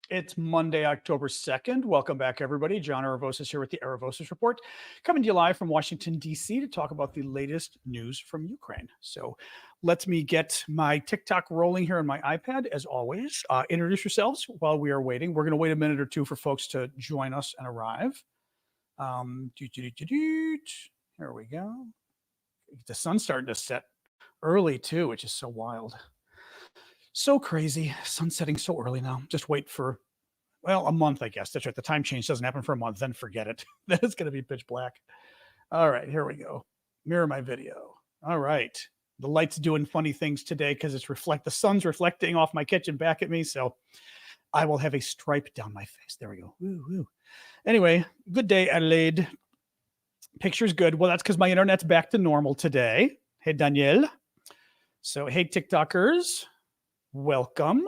It's Monday, October 2nd. Welcome back, everybody. John Aravosis here with the Aravosis Report, coming to you live from Washington, D.C. to talk about the latest news from Ukraine. So let me get my TikTok rolling here on my iPad, as always. Introduce yourselves while we are waiting. We're going to wait a minute or two for folks to join us and arrive. Here we go. The sun's starting to set early, too, which is so wild. So crazy. Sun's setting so early now. Just wait for, well, a month, I guess. That's right. The time change doesn't happen for a month. Then forget it. Then it's going to be pitch black. All right, here we go. Mirror my video. All right. The light's doing funny things today because the sun's reflecting off my kitchen back at me. So I will have a stripe down my face. There we go. Woo, woo. Anyway, good day, Adelaide. Picture's good. Well, that's because my internet's back to normal today. Hey, Danielle. So, hey, TikTokers. Welcome.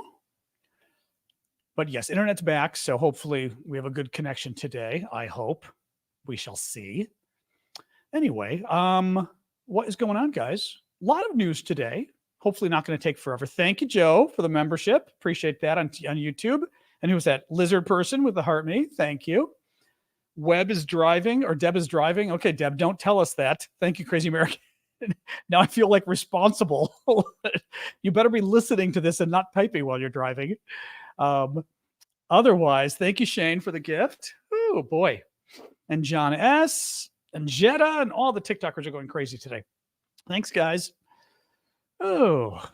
But yes, internet's back, so hopefully we have a good connection today. I hope. We shall see. Anyway, what is going on, guys? A lot of news today. Hopefully not going to take forever. Thank you, Joe, for the membership. Appreciate that on YouTube. And who was that? Lizard person with the heart me. Thank you. Deb is driving. Okay, Deb, don't tell us that. Thank you, Crazy American. Now I feel like responsible. You better be listening to this and not typing while you're driving. Otherwise, thank you, Shane, for the gift. Oh, boy. And John S. and Jetta and all the TikTokers are going crazy today. Thanks, guys. Oh,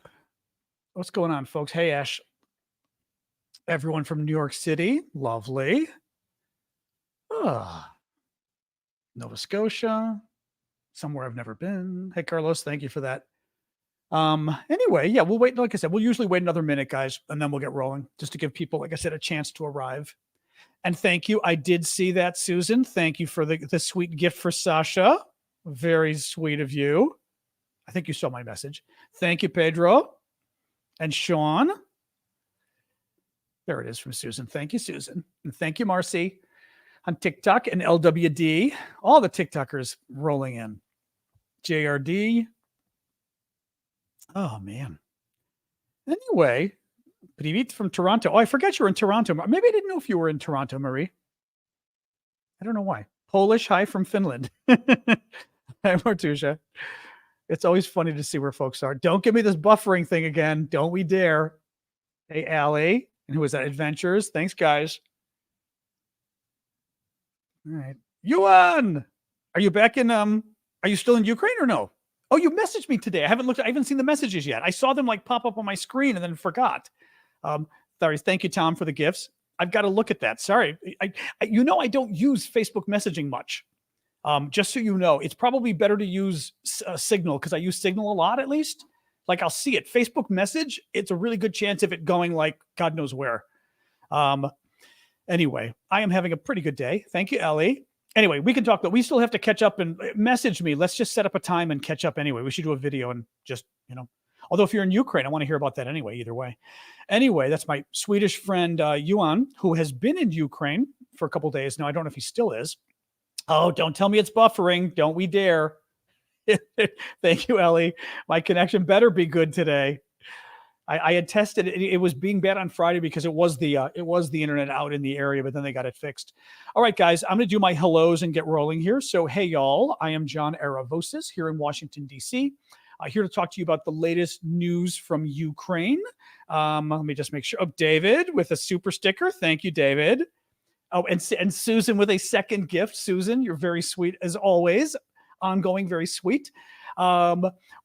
what's going on, folks? Hey, Ash. Everyone from New York City. Lovely. Nova Scotia. Somewhere I've never been. Hey, Carlos, thank you for that. Anyway, yeah, we'll wait. Like I said, we'll usually wait another minute, guys, and then we'll get rolling just to give people, like I said, a chance to arrive. And thank you. I did see that, Susan. Thank you for the sweet gift for Sasha. Very sweet of you. I think you saw my message. Thank you, Pedro and Sean. There it is from Susan. Thank you, Susan. And thank you, Marcy. On TikTok and LWD, all the TikTokers rolling in. JRD. Oh, man. Anyway, Привет from Toronto. Oh, I forgot you were in Toronto. Maybe I didn't know if you were in Toronto, Marie. I don't know why. Polish, hi from Finland. Hi, Martusha. It's always funny to see where folks are. Don't give me this buffering thing again. Don't we dare. Hey, Allie. And who was that? Adventures. Thanks, guys. All right. Yuan, are you back in, are you still in Ukraine or no? Oh, you messaged me today. I haven't seen the messages yet. I saw them like pop up on my screen and then forgot. Sorry. Thank you, Tom, for the gifts. I've got to look at that. Sorry. I don't use Facebook messaging much. Just so you know, it's probably better to use Signal because I use Signal a lot, at least. Like I'll see it. Facebook message, it's a really good chance of it going like God knows where. Anyway, I am having a pretty good day. Thank you, Ellie. Anyway, we can talk, but we still have to catch up and message me. Let's just set up a time and catch up anyway. We should do a video and just, although if you're in Ukraine, I want to hear about that anyway, either way. Anyway, that's my Swedish friend, Yuan, who has been in Ukraine for a couple of days now. I don't know if he still is. Oh, don't tell me it's buffering. Don't we dare. Thank you, Ellie. My connection better be good today. I had tested it. It was being bad on Friday because it was the internet out in the area, but then they got it fixed. All right, guys, I'm going to do my hellos and get rolling here. So, hey, y'all, I am John Aravosis here in Washington, D.C. Here to talk to you about the latest news from Ukraine. Let me just make sure. Oh, David with a super sticker. Thank you, David. Oh, and Susan with a second gift. Susan, you're very sweet as always. Ongoing, very sweet.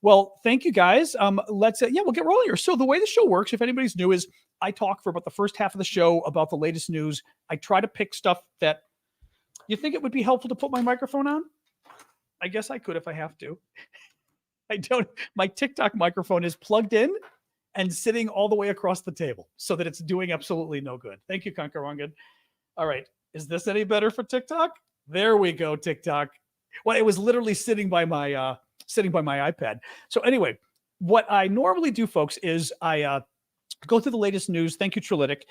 Well, thank you guys. We'll get rolling here. So the way the show works, if anybody's new, is I talk for about the first half of the show about the latest news. I try to pick stuff that you think it would be helpful to put my microphone on. I guess I could if I have to. I don't. My TikTok microphone is plugged in and sitting all the way across the table so that it's doing absolutely no good. Thank you, Conquerwangan. All right. Is this any better for TikTok? There we go, TikTok. Well, it was literally sitting by my iPad. So anyway, what I normally do, folks, is I go through the latest news. Thank you, Trilytic.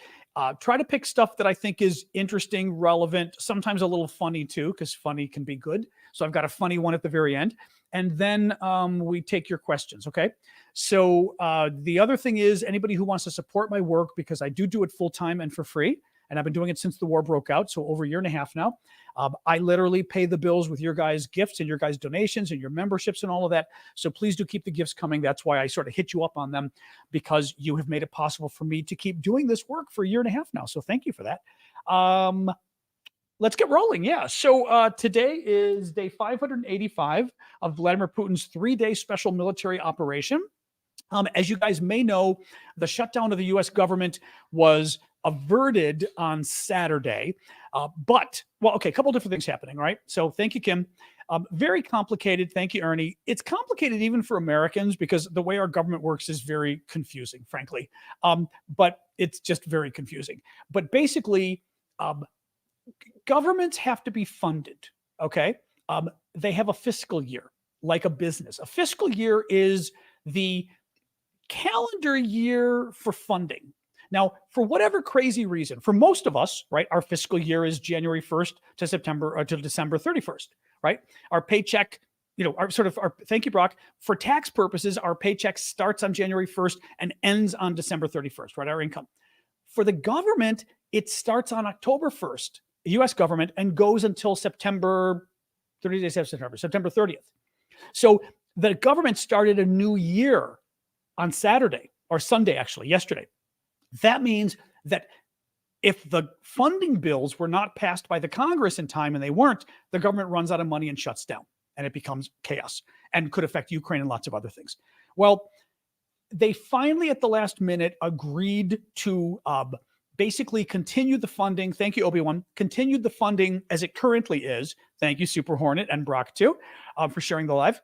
Try to pick stuff that I think is interesting, relevant, sometimes a little funny too, because funny can be good. So I've got a funny one at the very end. and then we take your questions. Okay. So the other thing is anybody who wants to support my work, because I do it full time and for free, and I've been doing it since the war broke out, so over a year and a half now. I literally pay the bills with your guys' gifts and your guys' donations and your memberships and all of that. So please do keep the gifts coming. That's why I sort of hit you up on them, because you have made it possible for me to keep doing this work for a year and a half now. So thank you for that. Let's get rolling. Yeah. So today is day 585 of Vladimir Putin's 3-day special military operation. As you guys may know, the shutdown of the U.S. government was averted on Saturday. A couple different things happening, right? So thank you, Kim. Very complicated. Thank you, Ernie. It's complicated even for Americans because the way our government works is very confusing, frankly. But it's just very confusing. But basically, governments have to be funded, okay? They have a fiscal year, like a business. A fiscal year is the calendar year for funding. Now, for whatever crazy reason, for most of us, right, our fiscal year is January 1st to December 31st, right? Our paycheck, thank you, Brock. For tax purposes, our paycheck starts on January 1st and ends on December 31st, right? Our income. For the government, it starts on October 1st, the U.S. government, and goes until September 30th. So the government started a new year on Saturday, or Sunday, actually, yesterday. That means that if the funding bills were not passed by the Congress in time, and they weren't, the government runs out of money and shuts down, and it becomes chaos and could affect Ukraine and lots of other things. Well, they finally, at the last minute, agreed to basically continue the funding. Thank you, Obi-Wan. Continued the funding as it currently is. Thank you, Super Hornet and Brock, too, for sharing the live.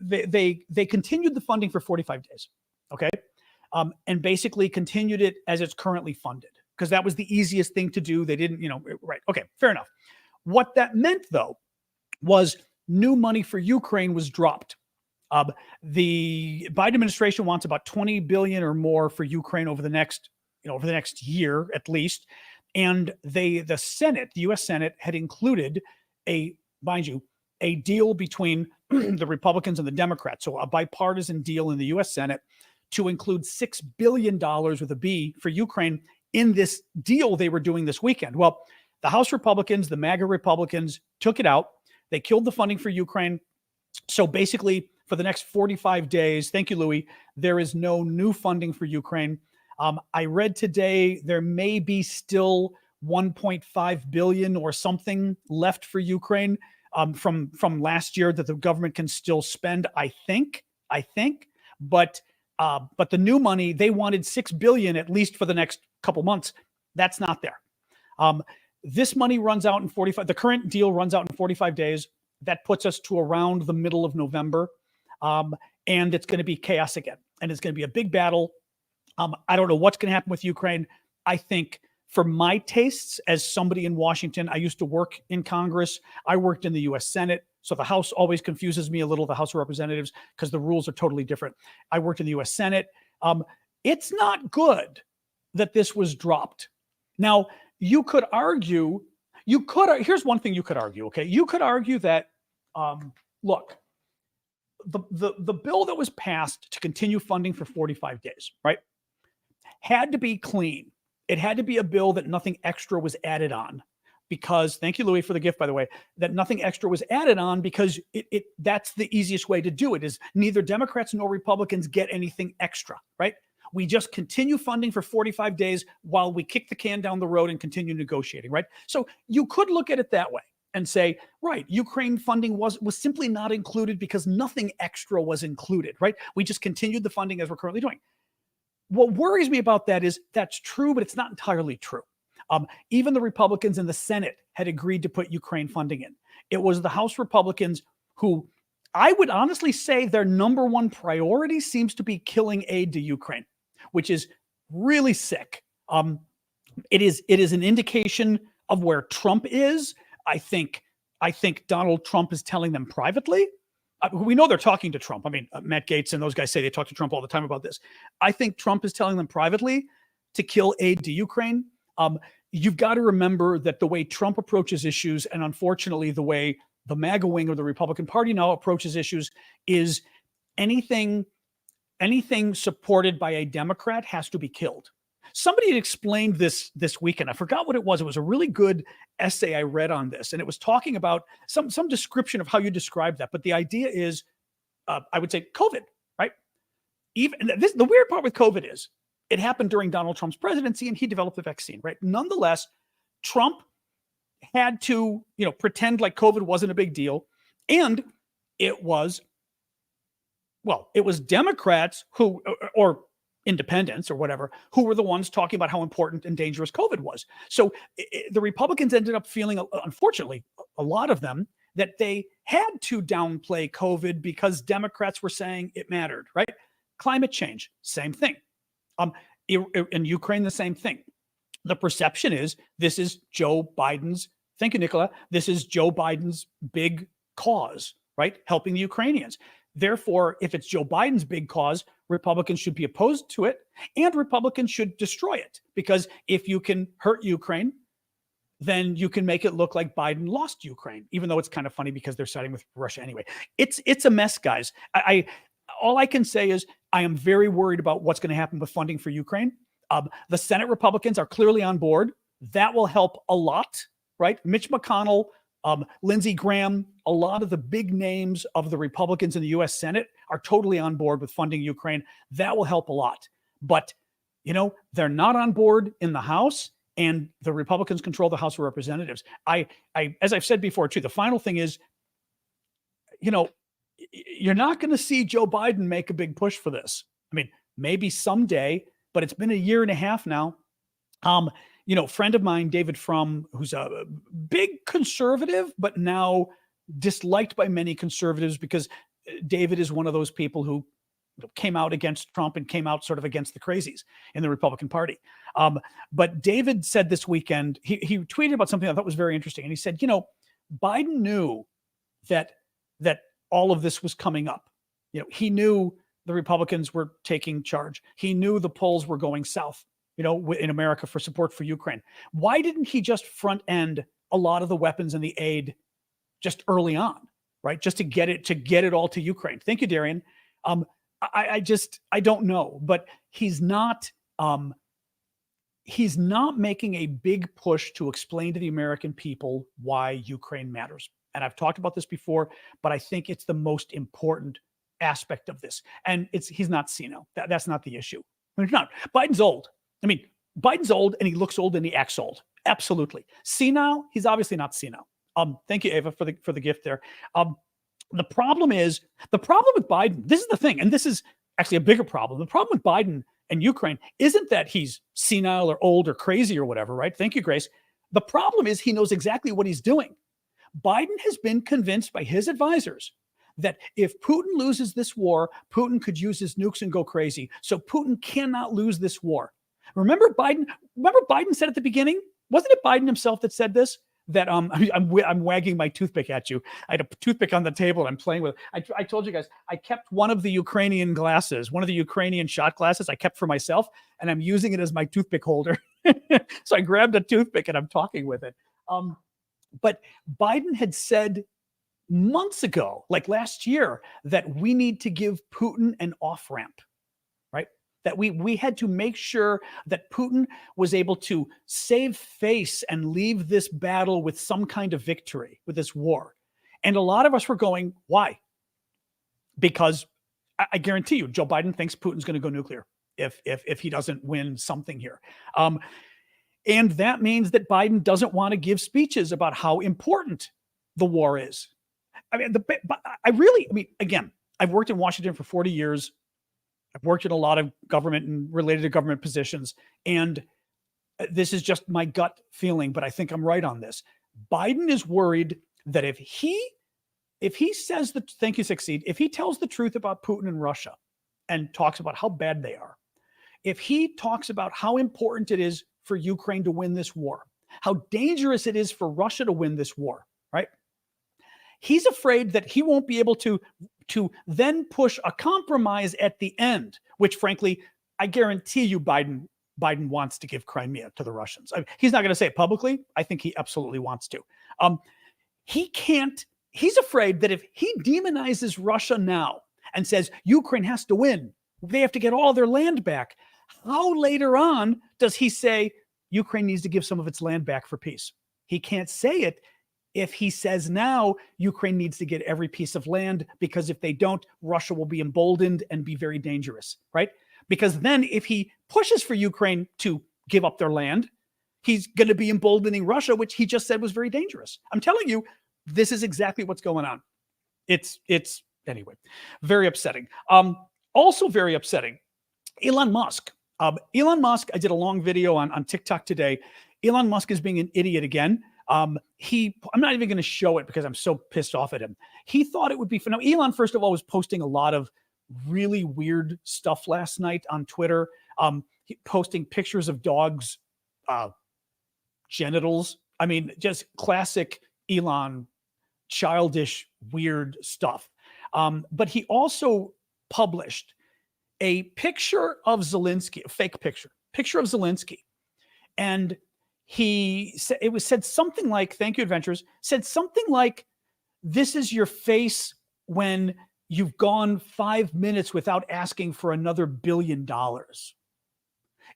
They continued the funding for 45 days, okay? And basically continued it as it's currently funded, because that was the easiest thing to do. They didn't, right. Okay, fair enough. What that meant, though, was new money for Ukraine was dropped. The Biden administration wants about $20 billion or more for Ukraine over the next year at least. And the U.S. Senate had included a deal between the Republicans and the Democrats. So a bipartisan deal in the U.S. Senate to include $6 billion with a B for Ukraine in this deal they were doing this weekend. Well, the House Republicans, the MAGA Republicans, took it out. They killed the funding for Ukraine. So basically, for the next 45 days, thank you, Louis, there is no new funding for Ukraine. I read today there may be still 1.5 billion or something left for Ukraine from last year that the government can still spend, I think. But the new money, they wanted $6 billion at least for the next couple months. That's not there. This money runs out in 45. The current deal runs out in 45 days. That puts us to around the middle of November. And it's going to be chaos again. And it's going to be a big battle. I don't know what's going to happen with Ukraine. I think for my tastes, as somebody in Washington, I used to work in Congress. I worked in the U.S. Senate. So the House always confuses me a little, the House of Representatives, because the rules are totally different. I worked in the U.S. Senate. It's not good that this was dropped. Now, you could argue, here's one thing you could argue, okay? You could argue that, look, the bill that was passed to continue funding for 45 days, right, had to be clean. It had to be a bill that nothing extra was added on. Because, thank you, Louis, for the gift, by the way, that nothing extra was added on, because that's the easiest way to do it, is neither Democrats nor Republicans get anything extra, right? We just continue funding for 45 days while we kick the can down the road and continue negotiating, right? So you could look at it that way and say, right, Ukraine funding was simply not included because nothing extra was included, right? We just continued the funding as we're currently doing. What worries me about that is that's true, but it's not entirely true. Even the Republicans in the Senate had agreed to put Ukraine funding in. It was the House Republicans who, I would honestly say, their number one priority seems to be killing aid to Ukraine, which is really sick. It is an indication of where Trump is. I think Donald Trump is telling them privately. We know they're talking to Trump. I mean, Matt Gaetz and those guys say they talk to Trump all the time about this. I think Trump is telling them privately to kill aid to Ukraine. You've got to remember that the way Trump approaches issues, and unfortunately the way the MAGA wing of the Republican Party now approaches issues is anything supported by a Democrat has to be killed. Somebody had explained this weekend. I forgot what it was. It was a really good essay I read on this, and it was talking about some description of how you describe that. But the idea is, I would say, COVID, right? The weird part with COVID is it happened during Donald Trump's presidency, and he developed the vaccine, right? Nonetheless, Trump had to, pretend like COVID wasn't a big deal, and it was Democrats who, or independents or whatever, who were the ones talking about how important and dangerous COVID was. So the Republicans ended up feeling, unfortunately, a lot of them, that they had to downplay COVID because Democrats were saying it mattered, right? Climate change, same thing. In Ukraine, the same thing. The perception is this is Joe Biden's, thank you, Nicola, this is Joe Biden's big cause, right? Helping the Ukrainians. Therefore, if it's Joe Biden's big cause, Republicans should be opposed to it, and Republicans should destroy it. Because if you can hurt Ukraine, then you can make it look like Biden lost Ukraine, even though it's kind of funny because they're siding with Russia anyway. It's a mess, guys. All I can say is I am very worried about what's going to happen with funding for Ukraine. The Senate Republicans are clearly on board. That will help a lot, right? Mitch McConnell, Lindsey Graham, a lot of the big names of the Republicans in the U.S. Senate are totally on board with funding Ukraine. That will help a lot. But, they're not on board in the House, and the Republicans control the House of Representatives. As I've said before, too, the final thing is, you're not going to see Joe Biden make a big push for this. I mean, maybe someday, but it's been a year and a half now. Friend of mine, David Frum, who's a big conservative, but now disliked by many conservatives because David is one of those people who came out against Trump and came out sort of against the crazies in the Republican Party. But David said this weekend, he tweeted about something I thought was very interesting. And he said, Biden knew that all of this was coming up. He knew the Republicans were taking charge. He knew the polls were going south, in America for support for Ukraine. Why didn't he just front end a lot of the weapons and the aid just early on, right? Just to get it all to Ukraine. Thank you, Darian. I don't know, but he's not making a big push to explain to the American people why Ukraine matters. And I've talked about this before, but I think it's the most important aspect of this. And he's not senile. That's not the issue. He's not. Biden's old. Biden's old, and he looks old and he acts old. Absolutely. Senile, he's obviously not senile. Thank you, Ava, for the gift there. The problem with Biden, this is the thing, and this is actually a bigger problem. The problem with Biden and Ukraine isn't that he's senile or old or crazy or whatever, right? Thank you, Grace. The problem is he knows exactly what he's doing. Biden has been convinced by his advisors that if Putin loses this war, Putin could use his nukes and go crazy. So Putin cannot lose this war. Remember Biden said at the beginning, wasn't it Biden himself that said this? That I'm wagging my toothpick at you. I had a toothpick on the table. I'm playing with it. I told you guys, I kept one of the Ukrainian glasses, one of the Ukrainian shot glasses I kept for myself, and I'm using it as my toothpick holder. So I grabbed a toothpick and I'm talking with it. But Biden had said months ago, like last year, that we need to give Putin an off-ramp, right? That we had to make sure that Putin was able to save face and leave this battle with some kind of victory, with this war. And a lot of us were going, why? Because I guarantee you, Joe Biden thinks Putin's going to go nuclear if he doesn't win something here. And that means that Biden doesn't want to give speeches about how important the war is. Again, I've worked in Washington for 40 years. I've worked in a lot of government and related to government positions. And this is just my gut feeling, but I think I'm right on this. Biden is worried that if he says thank you, Succeed, if he tells the truth about Putin and Russia and talks about how bad they are, if he talks about how important it is for Ukraine to win this war, how dangerous it is for Russia to win this war, right? He's afraid that he won't be able to then push a compromise at the end, which frankly, I guarantee you Biden wants to give Crimea to the Russians. He's not going to say it publicly. I think he absolutely wants to. He can't he's afraid that if he demonizes Russia now and says Ukraine has to win, they have to get all their land back, how later on does he say Ukraine needs to give some of its land back for peace? He can't say it if he says now Ukraine needs to get every piece of land, because if they don't, Russia will be emboldened and be very dangerous, right? Because then if he pushes for Ukraine to give up their land, he's going to be emboldening Russia, which he just said was very dangerous. I'm telling you, this is exactly what's going on. It's anyway, very upsetting. Also very upsetting, Elon Musk. Elon Musk, I did a long video on TikTok today. Elon Musk is being an idiot again. I'm not even going to show it because I'm so pissed off at him. He thought it would be fun. Now, Elon, first of all, was posting a lot of really weird stuff last night on Twitter. Posting pictures of dogs' genitals. I mean, just classic Elon, childish, weird stuff. But he also published a picture of Zelensky, a fake picture of Zelensky. And he said, it was said something like, thank you, adventurers, said something like, this is your face when you've gone 5 minutes without asking for another $1 billion.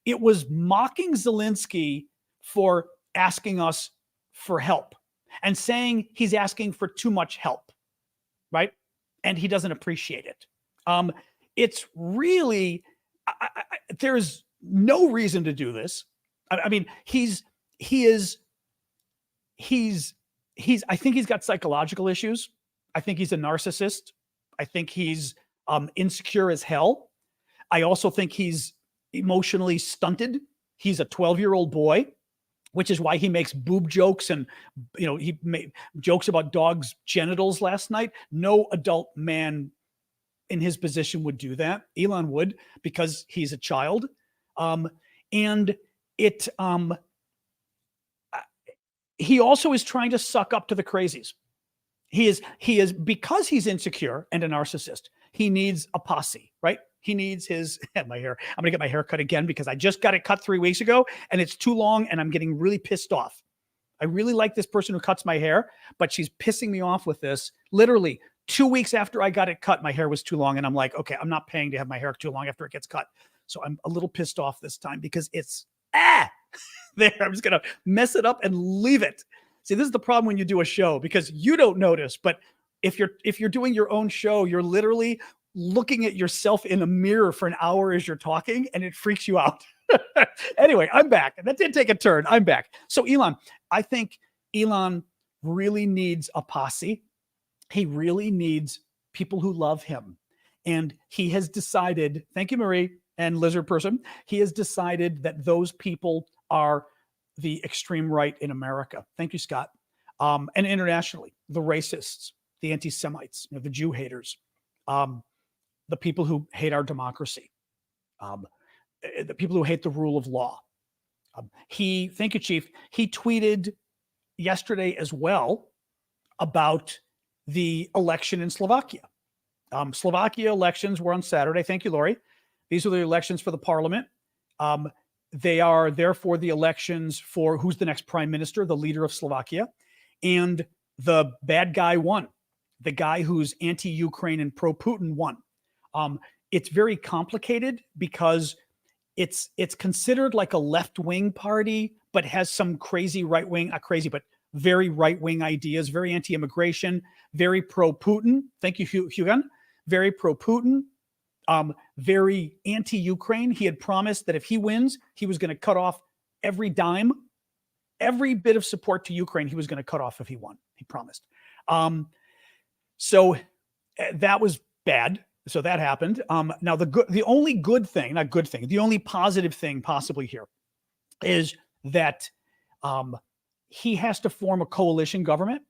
It was mocking Zelensky for asking us for help and saying he's asking for too much help, right? And he doesn't appreciate it. It's really, there's no reason to do this. I mean, I think he's got psychological issues. I think he's a narcissist. I think he's insecure as hell. I also think he's emotionally stunted. He's a 12-year-old boy, which is why he makes boob jokes and, he made jokes about dogs' genitals last night. No adult man in his position would do that. Elon would, because he's a child. He also is trying to suck up to the crazies. He is because he's insecure and a narcissist. He needs a posse, right? He needs my hair. I'm going to get my hair cut again because I just got it cut 3 weeks ago and it's too long and I'm getting really pissed off. I really like this person who cuts my hair, but she's pissing me off with this. Literally 2 weeks after I got it cut, my hair was too long. And I'm like, okay, I'm not paying to have my hair too long after it gets cut. So I'm a little pissed off this time because it's there. I'm just going to mess it up and leave it. See, this is the problem when you do a show, because you don't notice, but if you're doing your own show, you're literally looking at yourself in a mirror for an hour as you're talking, and it freaks you out. Anyway, I'm back. That did take a turn. I'm back. So Elon, I think Elon really needs a posse. He really needs people who love him. And he has decided, thank you, Marie and Lizard Person, he has decided that those people are the extreme right in America. Thank you, Scott. And internationally, the racists, the anti-Semites, the Jew haters, the people who hate our democracy, the people who hate the rule of law. Thank you, Chief. He tweeted yesterday as well about the election in Slovakia. Slovakia elections were on Saturday. Thank you, Lori. These are the elections for the parliament. They are therefore the elections for who's the next prime minister, the leader of Slovakia. And the bad guy won. The guy who's anti-Ukraine and pro-Putin won. It's very complicated because it's considered like a left-wing party, but has some crazy right-wing, not crazy, but very right-wing ideas, very anti-immigration, very pro-Putin. Thank you, Hugan. Very pro-Putin, very anti-Ukraine. He had promised that if he wins, he was going to cut off every dime, every bit of support to Ukraine he was going to cut off if he won. He promised. So that was bad. So that happened. Now the only good thing, not good thing, the only positive thing possibly here is that he has to form a coalition government.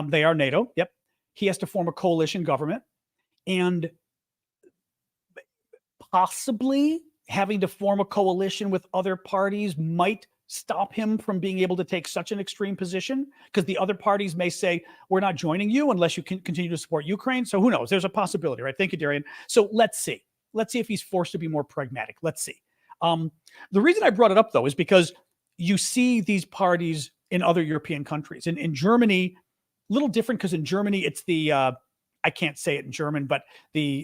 They are NATO. Yep. He has to form a coalition government, and possibly having to form a coalition with other parties might stop him from being able to take such an extreme position, because the other parties may say, we're not joining you unless you can continue to support Ukraine. So who knows? There's a possibility, right? Thank you, Darian. So let's see. Let's see if he's forced to be more pragmatic. Let's see. The reason I brought it up, though, is because you see these parties in other European countries. In Germany, little different because in Germany, it's the, I can't say it in German, but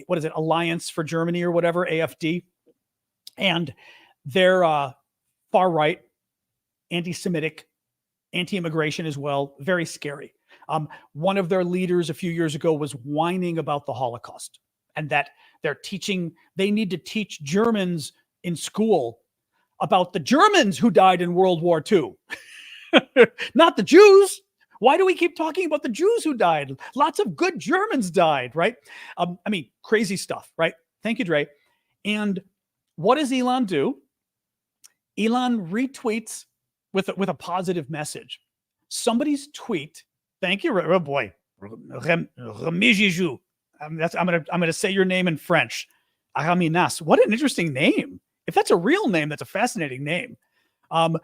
what is it? Alliance for Germany or whatever, AFD. And they're far right, anti-Semitic, anti-immigration as well. Very scary. One of their leaders a few years ago was whining about the Holocaust and that they need to teach Germans in school about the Germans who died in World War II, not the Jews. Why do we keep talking about the Jews who died? Lots of good Germans died, right? I mean, crazy stuff, right? Thank you, Dre. And what does Elon do? Elon retweets with a positive message. Somebody's tweet. Thank you. Oh boy. Remijiju. I'm gonna say your name in French. Araminas. What an interesting name. If that's a real name, that's a fascinating name. Elon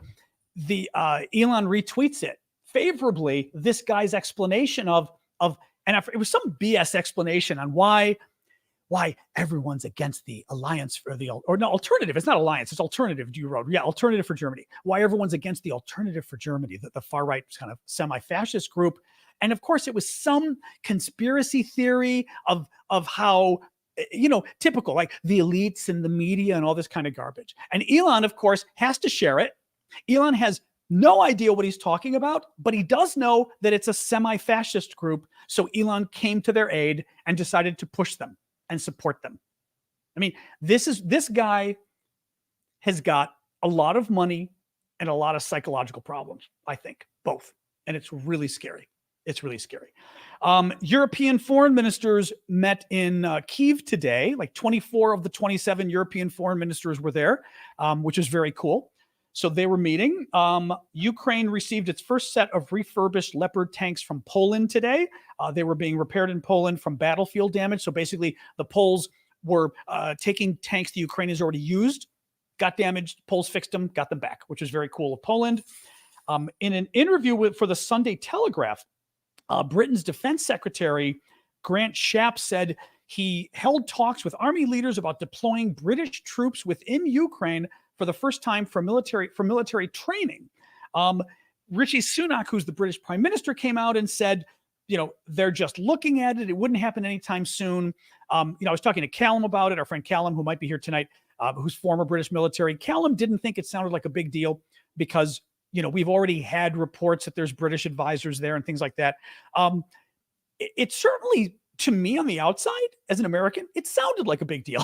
retweets it favorably. This guy's explanation and it was some BS explanation on why everyone's against the alliance alternative. It's not alliance, it's alternative. You wrote, yeah, alternative for Germany. Why everyone's against the alternative for Germany, the far right kind of semi-fascist group. And of course, it was some conspiracy theory of how, typical, like the elites and the media and all this kind of garbage. And Elon, of course, has to share it. Elon has no idea what he's talking about, but he does know that it's a semi-fascist group. So Elon came to their aid and decided to push them and support them. I mean, this guy has got a lot of money and a lot of psychological problems, I think, both. And it's really scary. It's really scary. European foreign ministers met in Kyiv today. Like 24 of the 27 European foreign ministers were there, which is very cool. So they were meeting. Ukraine received its first set of refurbished Leopard tanks from Poland today. They were being repaired in Poland from battlefield damage. So basically, the Poles were taking tanks the Ukrainians already used, got damaged, Poles fixed them, got them back, which is very cool of Poland. In an interview for the Sunday Telegraph, Britain's Defense Secretary Grant Shapps said he held talks with army leaders about deploying British troops within Ukraine for the first time for military training. Rishi Sunak, who's the British Prime Minister, came out and said, they're just looking at it. It wouldn't happen anytime soon. I was talking to Callum about it, our friend Callum, who might be here tonight, who's former British military. Callum didn't think it sounded like a big deal because, we've already had reports that there's British advisors there and things like that. It certainly, to me on the outside, as an American, it sounded like a big deal.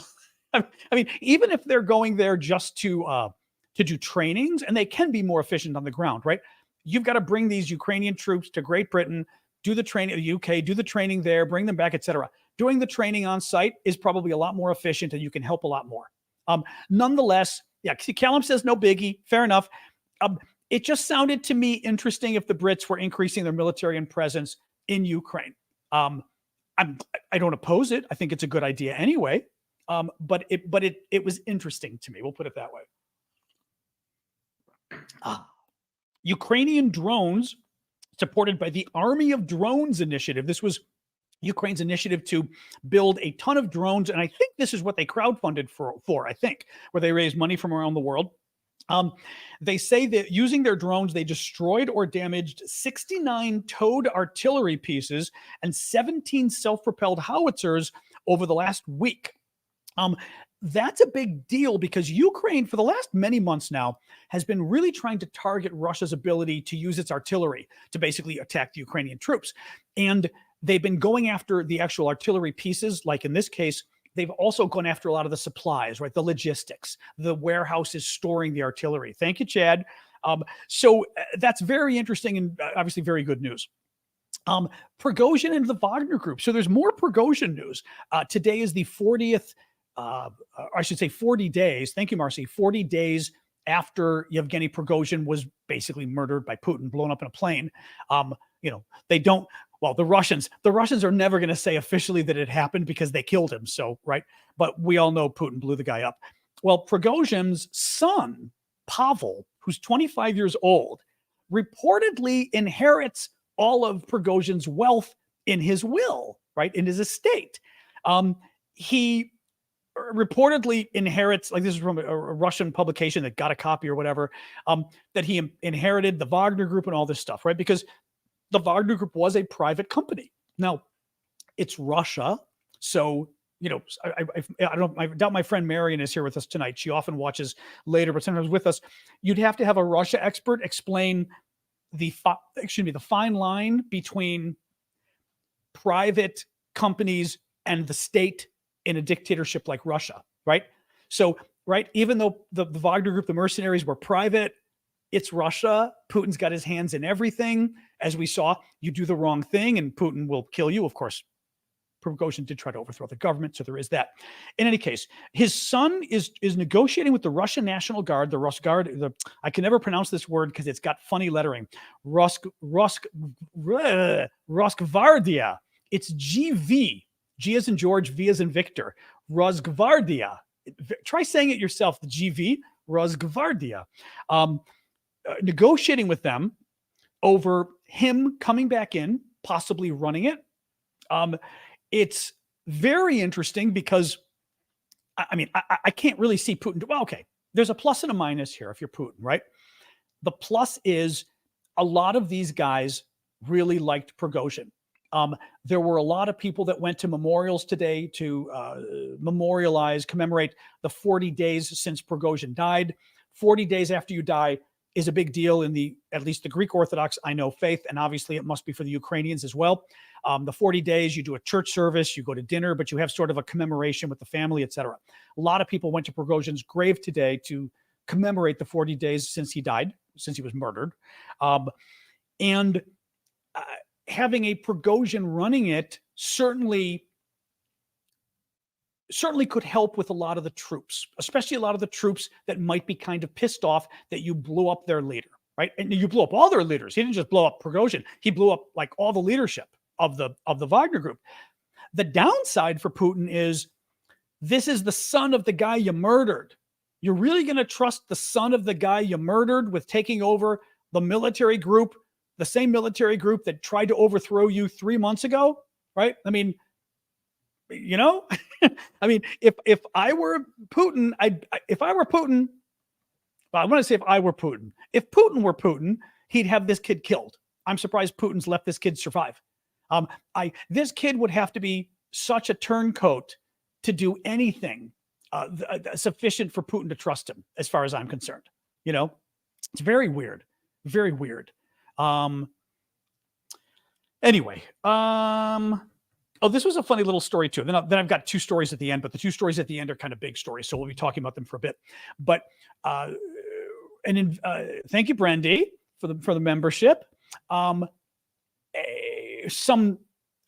I mean, even if they're going there just to do trainings, and they can be more efficient on the ground, right? You've got to bring these Ukrainian troops to Great Britain, do the training, the UK, do the training there, bring them back, etc. Doing the training on site is probably a lot more efficient, and you can help a lot more. Nonetheless, yeah, Callum says no biggie. Fair enough. It just sounded to me interesting if the Brits were increasing their military presence in Ukraine. I don't oppose it. I think it's a good idea anyway. But it was interesting to me. We'll put it that way. Ukrainian drones supported by the Army of Drones initiative. This was Ukraine's initiative to build a ton of drones. And I think this is what they crowdfunded for, I think, where they raised money from around the world. They say that using their drones, they destroyed or damaged 69 towed artillery pieces and 17 self-propelled howitzers over the last week. That's a big deal because Ukraine, for the last many months now, has been really trying to target Russia's ability to use its artillery to basically attack the Ukrainian troops. And they've been going after the actual artillery pieces, like in this case. They've also gone after a lot of the supplies, right? The logistics, the warehouses storing the artillery. Thank you, Chad. So that's very interesting and obviously very good news. Prigozhin and the Wagner group. So there's more Prigozhin news. Today is the 40th, I should say 40 days. Thank you, Marcy. 40 days after Yevgeny Prigozhin was basically murdered by Putin, blown up in a plane. They don't. Well, the Russians are never going to say officially that it happened because they killed him. So, right. But we all know Putin blew the guy up. Well, Prigozhin's son, Pavel, who's 25 years old, reportedly inherits all of Prigozhin's wealth in his will, right? In his estate. He reportedly inherits, like this is from a Russian publication that got a copy or whatever, that he inherited the Wagner group and all this stuff, right? Because the Wagner Group was a private company. Now, it's Russia, so I doubt my friend Marion is here with us tonight. She often watches later, but sometimes with us. You'd have to have a Russia expert explain the fine line between private companies and the state in a dictatorship like Russia, right? So, right, even though the Wagner Group, the mercenaries, were private, it's Russia. Putin's got his hands in everything. As we saw, you do the wrong thing and Putin will kill you. Of course, Prigozhin did try to overthrow the government, so there is that. In any case, his son is negotiating with the Russian National Guard, the Rosguard. I can never pronounce this word because it's got funny lettering. Rosgvardia. It's GV. G as in George, V as in Victor. Rosgvardia. Try saying it yourself. The GV. Rosgvardia. Negotiating with them over him coming back in, possibly running it. It's very interesting because, I can't really see Putin. Well, okay, there's a plus and a minus here if you're Putin, right? The plus is a lot of these guys really liked Prigozhin. There were a lot of people that went to memorials today to commemorate the 40 days since Prigozhin died. 40 days after you die is a big deal in at least the Greek Orthodox, I know, faith, and obviously it must be for the Ukrainians as well. The 40 days, you do a church service, you go to dinner, but you have sort of a commemoration with the family, etc. A lot of people went to Prigozhin's grave today to commemorate the 40 days since he died, since he was murdered. And having a Prigozhin running it certainly could help with a lot of the troops, especially a lot of the troops that might be kind of pissed off that you blew up their leader, right? And you blew up all their leaders. He didn't just blow up Prigozhin. He blew up like all the leadership of the Wagner Group. The downside for Putin is this is the son of the guy you murdered. You're really going to trust the son of the guy you murdered with taking over the military group, the same military group that tried to overthrow you 3 months ago, right? I mean, if I were Putin, if I were Putin, if Putin were Putin, he'd have this kid killed. I'm surprised Putin's let this kid survive. This kid would have to be such a turncoat to do anything sufficient for Putin to trust him, as far as I'm concerned. It's very weird, very weird. Anyway, this was a funny little story too. Then I've got two stories at the end, but the two stories at the end are kind of big stories, so we'll be talking about them for a bit. But thank you, Brandy, for the membership. Some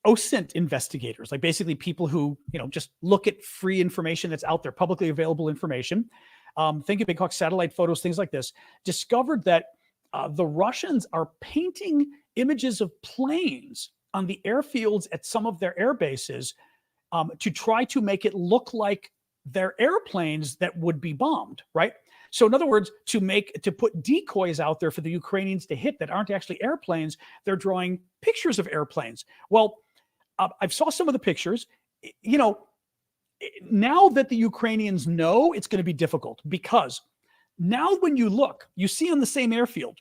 OSINT investigators, like basically people who just look at free information that's out there, publicly available information. Think of Big Hawk satellite photos, things like this, discovered that the Russians are painting images of planes on the airfields at some of their air bases to try to make it look like they're airplanes that would be bombed, right? So in other words, to put decoys out there for the Ukrainians to hit that aren't actually airplanes, they're drawing pictures of airplanes. Well, I've saw some of the pictures. Now that the Ukrainians know, it's going to be difficult because now when you look, you see on the same airfield,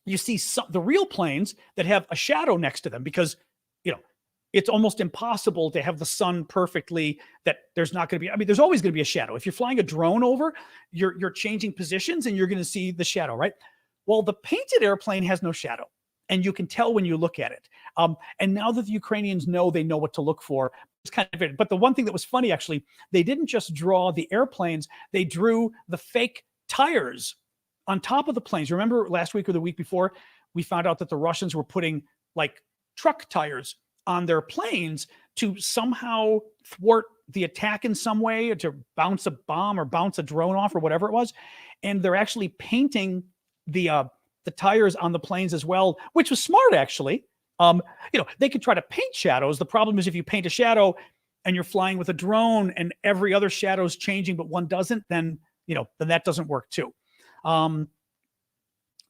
you see the real planes that have a shadow next to them because, it's almost impossible to have the sun perfectly that there's not going to be, there's always going to be a shadow. If you're flying a drone over, you're changing positions and you're going to see the shadow, right? Well, the painted airplane has no shadow and you can tell when you look at it. And now that the Ukrainians know, they know what to look for. It's kind of, but the one thing that was funny, actually, they didn't just draw the airplanes, they drew the fake tires on top of the planes. Remember last week or the week before, we found out that the Russians were putting like truck tires on their planes to somehow thwart the attack in some way, or to bounce a bomb or bounce a drone off or whatever it was. And they're actually painting the tires on the planes as well, which was smart, actually. They could try to paint shadows. The problem is if you paint a shadow and you're flying with a drone and every other shadow is changing, but one doesn't, then that doesn't work too.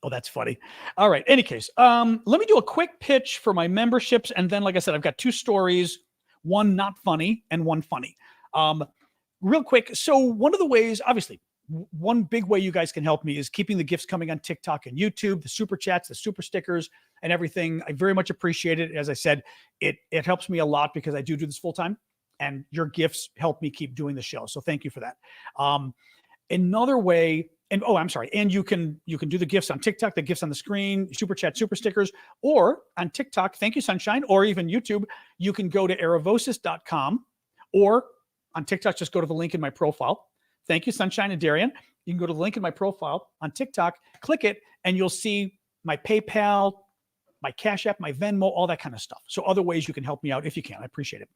Oh, that's funny. All right. Any case, let me do a quick pitch for my memberships. And then, like I said, I've got two stories, one not funny and one funny. Real quick. So one of the ways, obviously, one big way you guys can help me is keeping the gifts coming on TikTok and YouTube, the super chats, the super stickers, and everything. I very much appreciate it. As I said, it helps me a lot because I do this full time, and your gifts help me keep doing the show. So thank you for that. Another way, and and you can do the gifts on TikTok, the gifts on the screen, super chat, super stickers, or on TikTok, thank you, Sunshine, or even YouTube, you can go to aravosis.com, or on TikTok, just go to the link in my profile. Thank you, Sunshine and Darian. You can go to the link in my profile on TikTok, click it, and you'll see my PayPal, my Cash App, my Venmo, all that kind of stuff. So other ways you can help me out if you can. I appreciate it.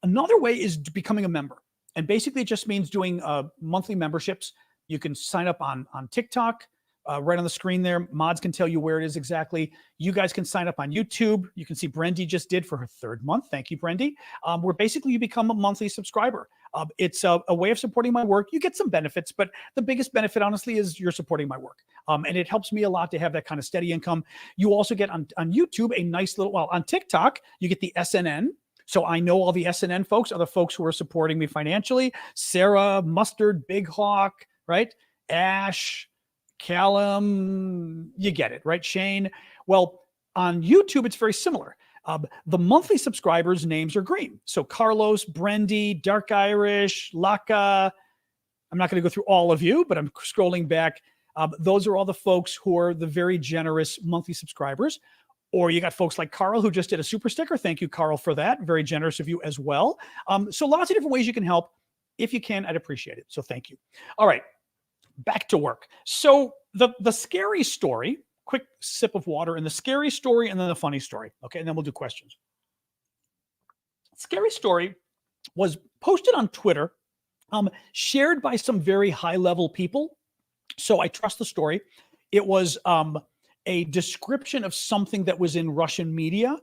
Another way is becoming a member. And basically it just means doing monthly memberships. You can sign up on TikTok, right on the screen there. Mods can tell you where it is exactly. You guys can sign up on YouTube. You can see Brendy just did for her 3rd month. Thank you, Brendy. Where basically you become a monthly subscriber. It's a way of supporting my work. You get some benefits, but the biggest benefit, honestly, is you're supporting my work. And it helps me a lot to have that kind of steady income. You also get on YouTube a nice little, on TikTok, you get the SNN. So I know all the SNN folks are the folks who are supporting me financially. Sarah, Mustard, Big Hawk, right? Ash, Callum, you get it, right? Shane. Well, on YouTube, it's very similar. The monthly subscribers' names are green. So Carlos, Brendy, Dark Irish, Laka. I'm not going to go through all of you, but I'm scrolling back. Those are all the folks who are the very generous monthly subscribers. Or you got folks like Carl, who just did a super sticker. Thank you, Carl, for that. Very generous of you as well. So lots of different ways you can help. If you can, I'd appreciate it. So thank you. All right, back to work. So the scary story, quick sip of water, and the scary story, and then the funny story. Okay, and then we'll do questions. Scary story was posted on Twitter, shared by some very high-level people. So I trust the story. It was a description of something that was in Russian media,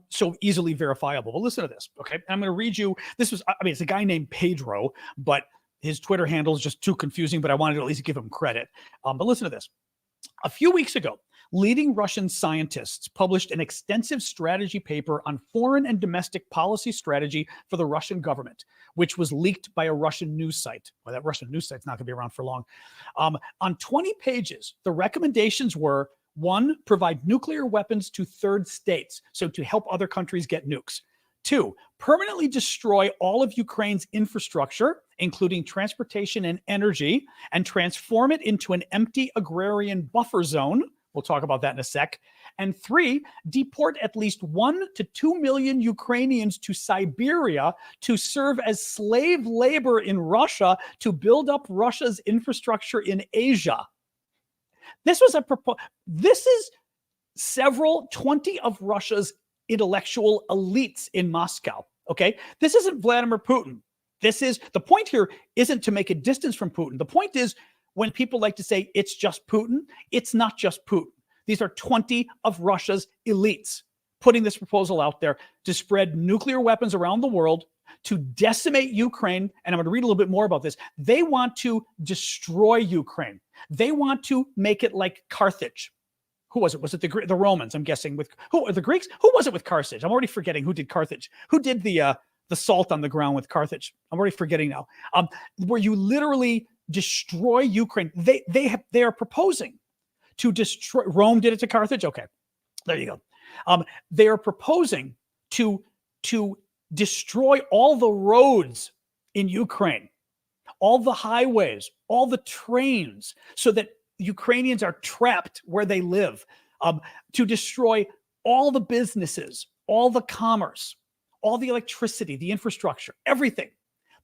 so easily verifiable. But listen to this, okay? I'm going to read you. This was, it's a guy named Pedro, but his Twitter handle is just too confusing, but I wanted to at least give him credit. But listen to this. A few weeks ago, leading Russian scientists published an extensive strategy paper on foreign and domestic policy strategy for the Russian government, which was leaked by a Russian news site. Well, that Russian news site's not going to be around for long. On 20 pages, the recommendations were: 1, provide nuclear weapons to third states, so to help other countries get nukes. 2, permanently destroy all of Ukraine's infrastructure, including transportation and energy, and transform it into an empty agrarian buffer zone. We'll talk about that in a sec. And 3, deport at least 1 to 2 million Ukrainians to Siberia to serve as slave labor in Russia to build up Russia's infrastructure in Asia. This was this is 20 of Russia's intellectual elites in Moscow. Okay, this isn't Vladimir Putin. The point here isn't to make a distance from Putin. The point is, when people like to say it's just Putin, it's not just Putin. These are 20 of Russia's elites putting this proposal out there to spread nuclear weapons around the world, to decimate Ukraine. And I'm going to read a little bit more about this. They want to destroy Ukraine. They want to make it like Carthage. Who was it? Was it the Romans? I'm guessing the Greeks? Who was it with Carthage? I'm already forgetting who did Carthage. Who did the salt on the ground with Carthage? I'm already forgetting now. Where you literally destroy Ukraine. They are proposing to destroy. Rome did it to Carthage. Okay, there you go. They are proposing to destroy all the roads in Ukraine, all the highways, all the trains, so that Ukrainians are trapped where they live, to destroy all the businesses, all the commerce, all the electricity, the infrastructure, everything.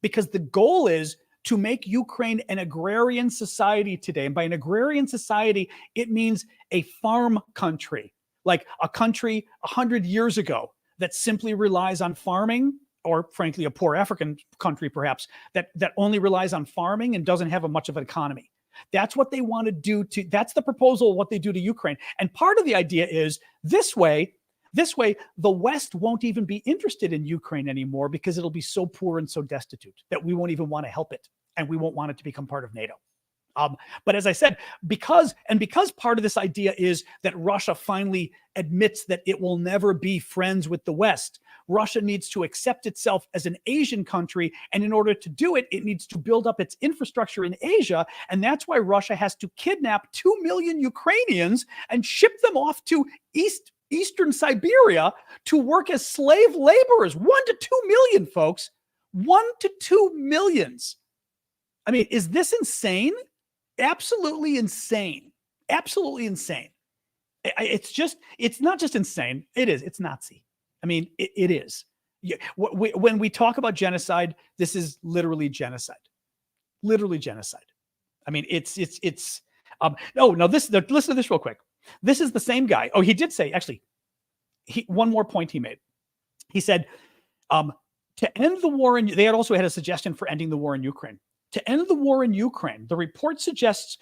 Because the goal is to make Ukraine an agrarian society today. And by an agrarian society, it means a farm country, like a country 100 years ago that simply relies on farming, or frankly, a poor African country, perhaps, that only relies on farming and doesn't have much of an economy. That's what they want to do that's the proposal of what they do to Ukraine. And part of the idea is this way, the West won't even be interested in Ukraine anymore, because it'll be so poor and so destitute that we won't even want to help it. And we won't want it to become part of NATO. But as I said, because part of this idea is that Russia finally admits that it will never be friends with the West, Russia needs to accept itself as an Asian country. And in order to do it, it needs to build up its infrastructure in Asia. And that's why Russia has to kidnap 2 million Ukrainians and ship them off to Eastern Siberia to work as slave laborers. 1 to 2 million, folks. 1 to 2 millions. I mean, is this insane? Absolutely insane. Absolutely insane. It's not just insane. It is. It's Nazi. I mean, it is. When we talk about genocide, this is literally genocide. Literally genocide. I mean, listen to this real quick. This is the same guy. Oh, he did say, actually, one more point he made. He said, to end the war they had also had a suggestion for ending the war in Ukraine. To end the war in Ukraine, the report suggests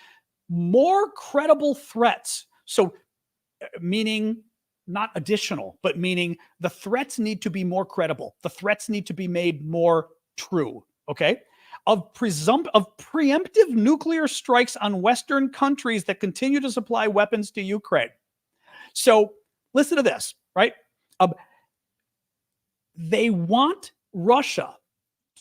more credible threats. So, meaning not additional, but meaning the threats need to be more credible. The threats need to be made more true. Okay. Of preemptive nuclear strikes on Western countries that continue to supply weapons to Ukraine. So, listen to this, right? They want Russia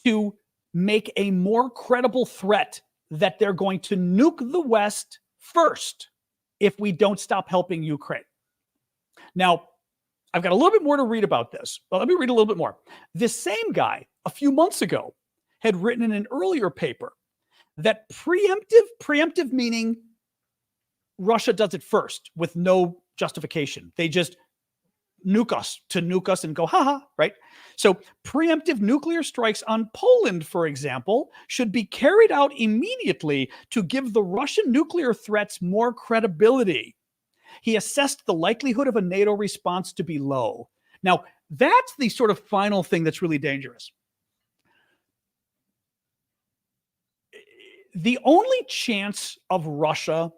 to make a more credible threat that they're going to nuke the West first if we don't stop helping Ukraine. Now, I've got a little bit more to read about this. Well, let me read a little bit more. This same guy, a few months ago, had written in an earlier paper that preemptive meaning Russia does it first with no justification. They just nuke us and go, haha, right? So preemptive nuclear strikes on Poland, for example, should be carried out immediately to give the Russian nuclear threats more credibility. He assessed the likelihood of a NATO response to be low. Now, that's the sort of final thing that's really dangerous. The only chance of Russia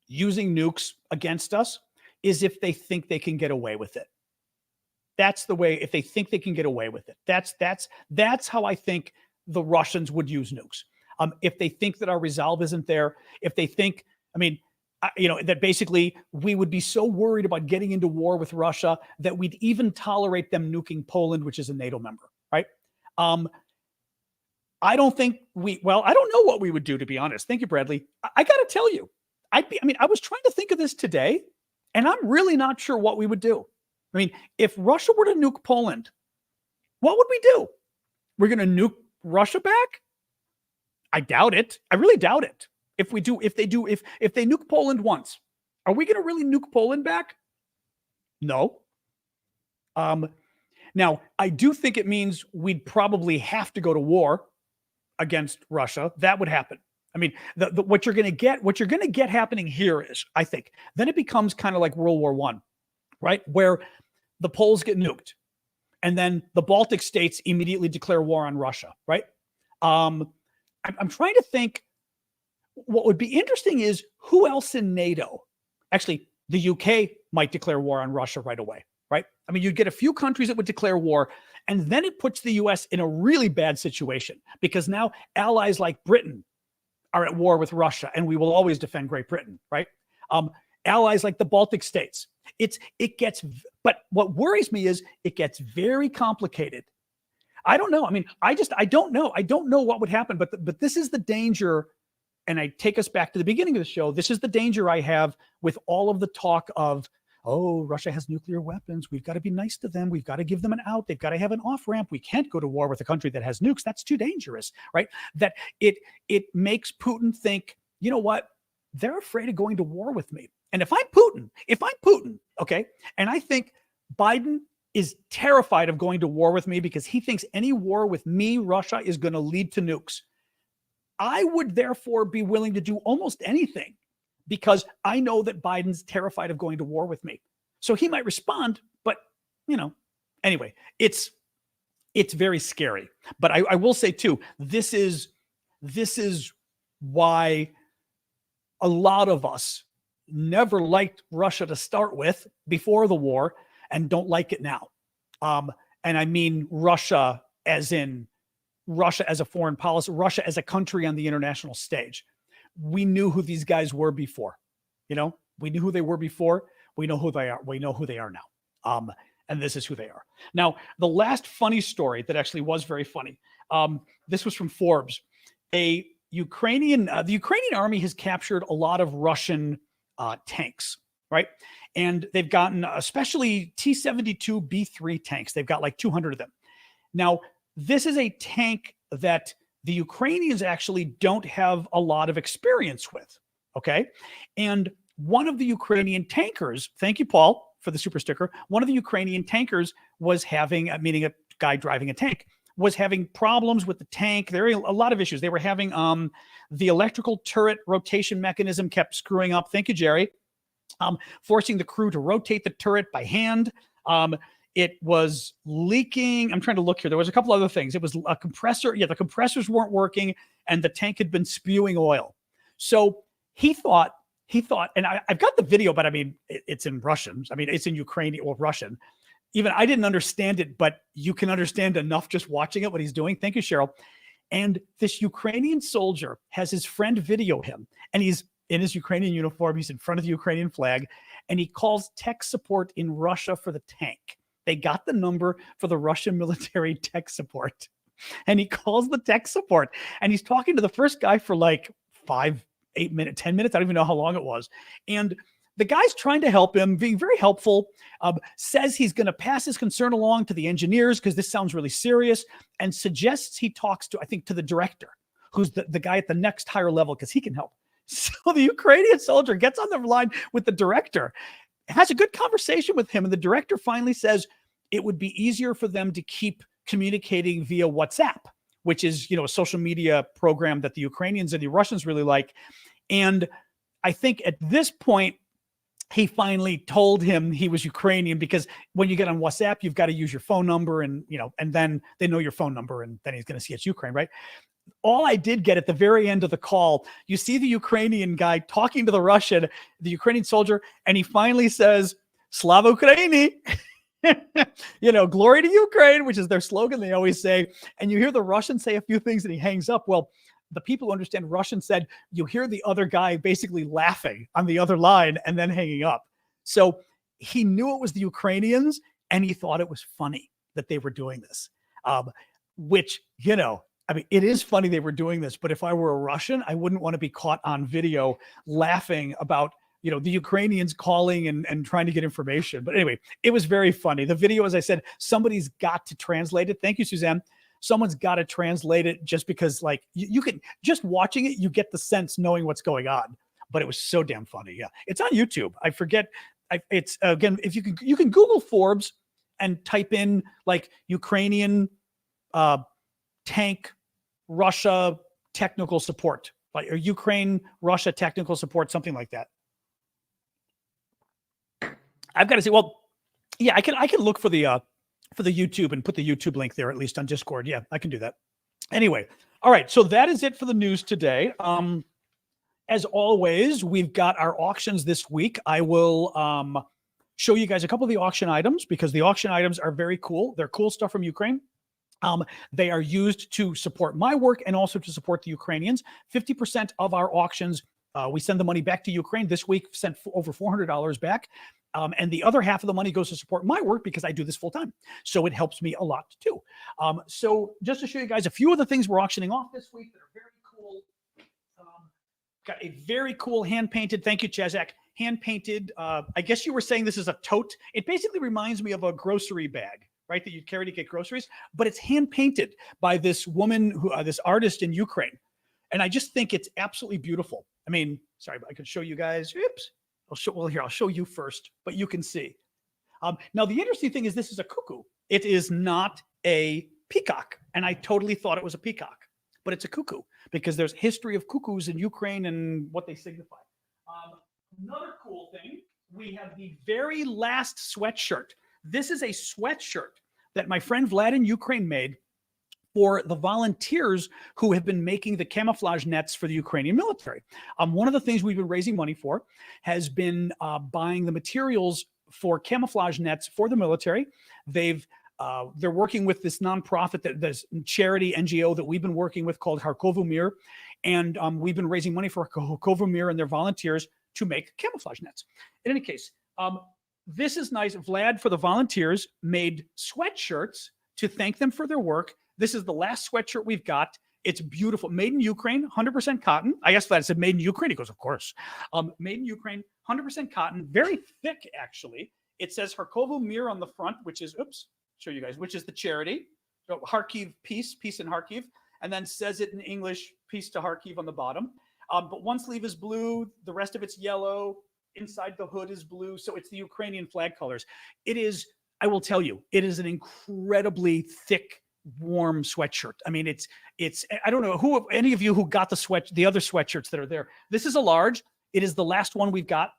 using nukes against us is if they think they can get away with it. That's the way, if they think they can get away with it. That's how I think the Russians would use nukes. If they think that our resolve isn't there, if they think, that basically we would be so worried about getting into war with Russia that we'd even tolerate them nuking Poland, which is a NATO member, right? I don't think I don't know what we would do, to be honest. Thank you, Bradley. I got to tell you, I was trying to think of this today, and I'm really not sure what we would do. I mean, if Russia were to nuke Poland, what would we do? We're going to nuke Russia back? I doubt it. I really doubt it. If they nuke Poland once, are we going to really nuke Poland back? No. Now, I do think it means we'd probably have to go to war against Russia. That would happen. I mean, what you're going to get happening here is, I think, then it becomes kind of like World War I, right? Where the Poles get nuked and then the Baltic states immediately declare war on Russia, right? I'm trying to think what would be interesting is who else in NATO. Actually, the UK might declare war on Russia right away, right? I mean, you'd get a few countries that would declare war, and then it puts the US in a really bad situation because now allies like Britain are at war with Russia, and we will always defend Great Britain, right? Allies like the Baltic states. But what worries me is it gets very complicated. I don't know. I mean, I don't know. I don't know what would happen, but this is the danger. And I take us back to the beginning of the show. This is the danger I have with all of the talk of, oh, Russia has nuclear weapons. We've got to be nice to them. We've got to give them an out. They've got to have an off ramp. We can't go to war with a country that has nukes. That's too dangerous, right? That it makes Putin think, you know what? They're afraid of going to war with me. And if I'm Putin, okay, and I think Biden is terrified of going to war with me because he thinks any war with me, Russia, is going to lead to nukes. I would therefore be willing to do almost anything because I know that Biden's terrified of going to war with me. So he might respond, but anyway, it's very scary. But I will say too, this is why a lot of us never liked Russia to start with before the war and don't like it now. And I mean Russia as in Russia as a foreign policy, Russia as a country on the international stage. We knew who these guys were before. We knew who they were before. We know who they are. We know who they are now. and this is who they are. Now, the last funny story that actually was very funny. This was from Forbes. The Ukrainian army has captured a lot of Russian tanks, right? And they've gotten especially T-72B3 tanks. They've got like 200 of them. Now, this is a tank that the Ukrainians actually don't have a lot of experience with, okay? And one of the Ukrainian tankers, thank you, Paul, for the super sticker. One of the Ukrainian tankers was having, meaning a guy driving a tank, was having problems with the tank. There are a lot of issues. They were having the electrical turret rotation mechanism kept screwing up. Thank you, Jerry. Forcing the crew to rotate the turret by hand. It was leaking. I'm trying to look here. There was a couple other things. It was a compressor. Yeah, the compressors weren't working, and the tank had been spewing oil. So he thought, and I've got the video, but I mean, it's in Russian. I mean, it's in Ukrainian or Russian. Even I didn't understand it, but you can understand enough just watching it, what he's doing. Thank you, Cheryl. And this Ukrainian soldier has his friend video him, and he's in his Ukrainian uniform. He's in front of the Ukrainian flag, and he calls tech support in Russia for the tank. They got the number for the Russian military tech support, and he calls the tech support, and he's talking to the first guy for like 5, 8 minutes, 10 minutes. I don't even know how long it was. And the guy's trying to help him, being very helpful, says he's going to pass his concern along to the engineers because this sounds really serious, and suggests he talks to, I think, to the director, who's the guy at the next higher level because he can help. So the Ukrainian soldier gets on the line with the director, has a good conversation with him, and the director finally says it would be easier for them to keep communicating via WhatsApp, which is, a social media program that the Ukrainians and the Russians really like. And I think at this point, he finally told him he was Ukrainian, because when you get on WhatsApp, you've got to use your phone number, and, and then they know your phone number, and then he's going to see it's Ukraine, right? All I did get at the very end of the call, you see the Ukrainian guy talking to the Ukrainian soldier, and he finally says, Slava Ukraini, glory to Ukraine, which is their slogan they always say. And you hear the Russian say a few things, and he hangs up. Well, the people who understand Russian said you hear the other guy basically laughing on the other line and then hanging up. So he knew it was the Ukrainians, and he thought it was funny that they were doing this, which, I mean, it is funny they were doing this, but if I were a Russian, I wouldn't want to be caught on video laughing about, the Ukrainians calling and trying to get information. But anyway, it was very funny. The video, as I said, somebody's got to translate it. Thank you, Suzanne. Someone's got to translate it, just because, like, you can, just watching it, you get the sense knowing what's going on. But it was so damn funny. Yeah, it's on YouTube. I forget. It's again, if you can Google Forbes and type in like Ukrainian tank Russia technical support, like, or Ukraine Russia technical support, something like that. I've got to say, well, yeah, I can look for the YouTube and put the YouTube link there, at least on Discord. Yeah, I can do that. Anyway, all right. So that is it for the news today. As always, we've got our auctions this week. I will show you guys a couple of the auction items, because the auction items are very cool. They're cool stuff from Ukraine. They are used to support my work and also to support the Ukrainians. 50% of our auctions, we send the money back to Ukraine. This week, sent over $400 back. And the other half of the money goes to support my work, because I do this full time. So it helps me a lot too. So just to show you guys a few of the things we're auctioning off this week that are very cool. Got a very cool hand-painted, thank you, Chazak, hand-painted, I guess you were saying this is a tote. It basically reminds me of a grocery bag, right, that you'd carry to get groceries, but it's hand-painted by this woman, who this artist in Ukraine. And I just think it's absolutely beautiful. I mean, sorry, I could show you guys. Oops. I'll show you first, but you can see. Now, the interesting thing is this is a cuckoo. It is not a peacock. And I totally thought it was a peacock, but it's a cuckoo, because there's history of cuckoos in Ukraine and what they signify. Another cool thing, we have the very last sweatshirt. This is a sweatshirt that my friend Vlad in Ukraine made for the volunteers who have been making the camouflage nets for the Ukrainian military. One of the things we've been raising money for has been buying the materials for camouflage nets for the military. They're working with this nonprofit, this charity NGO that we've been working with called Harkovu Mir, and we've been raising money for Harkovu Mir and their volunteers to make camouflage nets. In any case, This is nice. Vlad, for the volunteers, made sweatshirts to thank them for their work. This is the last sweatshirt we've got. It's beautiful. Made in Ukraine, 100% cotton. I guess Vlad said made in Ukraine. He goes, of course. Made in Ukraine, 100% cotton. Very thick, actually. It says Harkovo Mir on the front, which is, show you guys, which is the charity. So Kharkiv, peace in Kharkiv. And then says it in English, peace to Kharkiv on the bottom. But one sleeve is blue. The rest of it's yellow. Inside the hood is blue. So it's the Ukrainian flag colors. It is, I will tell you, it is an incredibly thick, warm sweatshirt. I mean, it's, I don't know any of you who got the other sweatshirts that are there. This is a large. It is the last one we've got.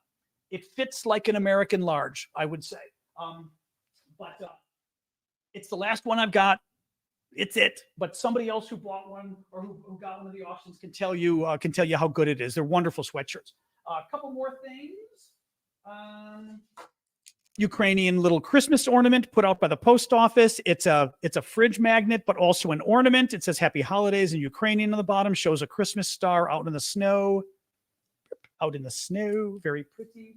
It fits like an American large, I would say. But it's the last one I've got. It's it. But somebody else who bought one or who got one of the auctions can tell you how good it is. They're wonderful sweatshirts. A couple more things. Ukrainian little Christmas ornament put out by the post office. It's a fridge magnet, but also an ornament. It says Happy Holidays in Ukrainian on the bottom. Shows a Christmas star out in the snow. Out in the snow, very pretty.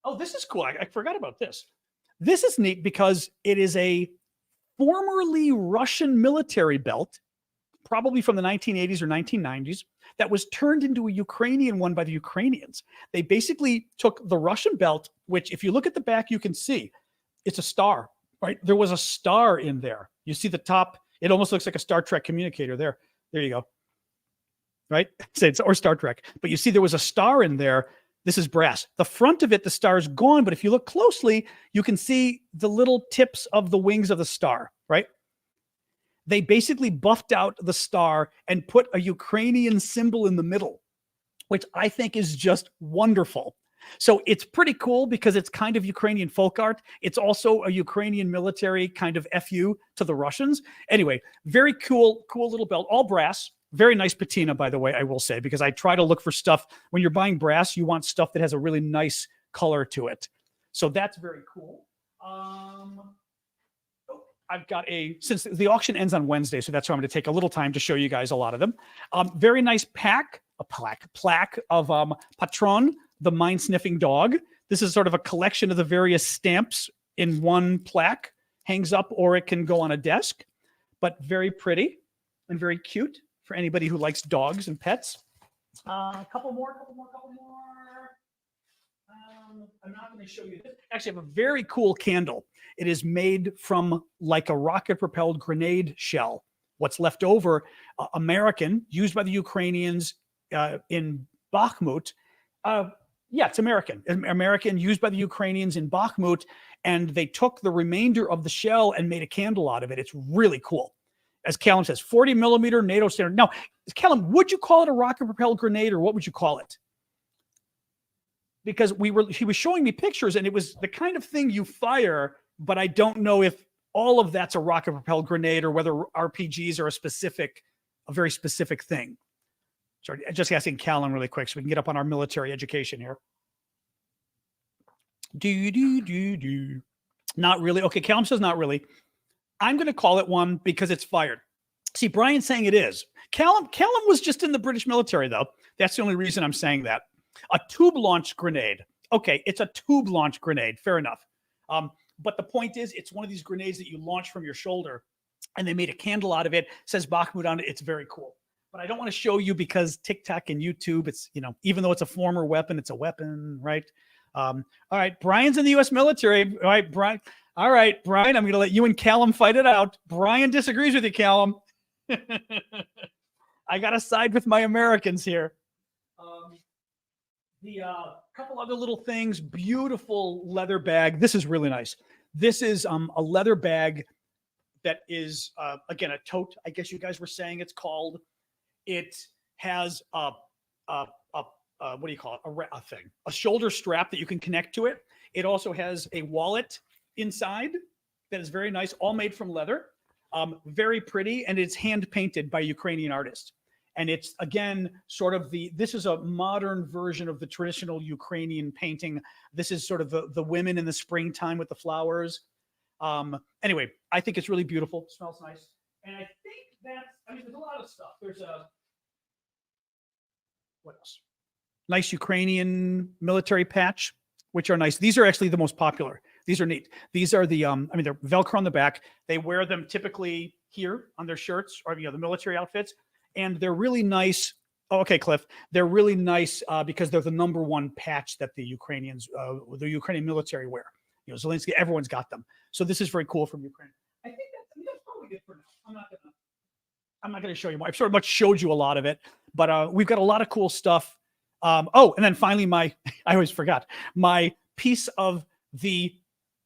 Oh, this is cool. I forgot about this. This is neat because it is a formerly Russian military belt, probably from the 1980s or 1990s, that was turned into a Ukrainian one by the Ukrainians. They basically took the Russian belt, which if you look at the back, you can see it's a star, right? There was a star in there. You see the top, it almost looks like a Star Trek communicator there. There you go. Right? Or Star Trek. But you see there was a star in there. This is brass. The front of it, the star is gone. But if you look closely, you can see the little tips of the wings of the star, right? They basically buffed out the star and put a Ukrainian symbol in the middle, which I think is just wonderful. So it's pretty cool because it's kind of Ukrainian folk art. It's also a Ukrainian military kind of FU to the Russians. Anyway, very cool little belt, all brass. Very nice patina, by the way, I will say, because I try to look for stuff. When you're buying brass, you want stuff that has a really nice color to it. So that's very cool. I've got since the auction ends on Wednesday, so that's why I'm going to take a little time to show you guys a lot of them. Very nice plaque of Patron, the mind-sniffing dog. This is sort of a collection of the various stamps in one plaque. Hangs up or it can go on a desk, but very pretty and very cute for anybody who likes dogs and pets. Couple more. I'm not going to show you this. Actually, I have a very cool candle. It is made from like a rocket-propelled grenade shell. What's left over, American, used by the Ukrainians in Bakhmut. It's American. American, used by the Ukrainians in Bakhmut, and they took the remainder of the shell and made a candle out of it. It's really cool. As Callum says, 40 millimeter NATO standard. Now, Callum, would you call it a rocket-propelled grenade, or what would you call it? Because he was showing me pictures, and it was the kind of thing you fire, but I don't know if all of that's a rocket-propelled grenade or whether RPGs are a very specific thing. Sorry, just asking Callum really quick so we can get up on our military education here. Not really. Okay, Callum says not really. I'm going to call it one because it's fired. See, Brian's saying it is. Callum was just in the British military, though. That's the only reason I'm saying that. A tube-launched grenade. Okay, it's a tube-launched grenade. Fair enough. But the point is, it's one of these grenades that you launch from your shoulder, and they made a candle out of it. It says Bakhmut on it. It's very cool. But I don't want to show you because TikTok and YouTube, it's, even though it's a former weapon, it's a weapon, right? All right, Brian's in the U.S. military. All right, Brian. All right, Brian, I'm going to let you and Callum fight it out. Brian disagrees with you, Callum. I got to side with my Americans here. The couple other little things, beautiful leather bag. This is really nice. This is a leather bag that is, again, a tote, I guess you guys were saying it's called. It has what do you call it? A shoulder strap that you can connect to it. It also has a wallet inside that is very nice, all made from leather. Very pretty, and it's hand painted by a Ukrainian artist. And it's, again, sort of this is a modern version of the traditional Ukrainian painting. This is sort of the women in the springtime with the flowers. Anyway, I think it's really beautiful. It smells nice. And I think there's a lot of stuff. What else? Nice Ukrainian military patch, which are nice. These are actually the most popular. These are neat. These are the, they're Velcro on the back. They wear them typically here on their shirts or, the military outfits. And they're really nice. Oh, okay, Cliff. They're really nice because they're the number one patch that the Ukrainian military wear. Zelensky, everyone's got them. So this is very cool from Ukraine. I think that's probably good for now. I'm not going to show you more. I've sort of much showed you a lot of it, but we've got a lot of cool stuff. And then finally, I always forgot my piece of the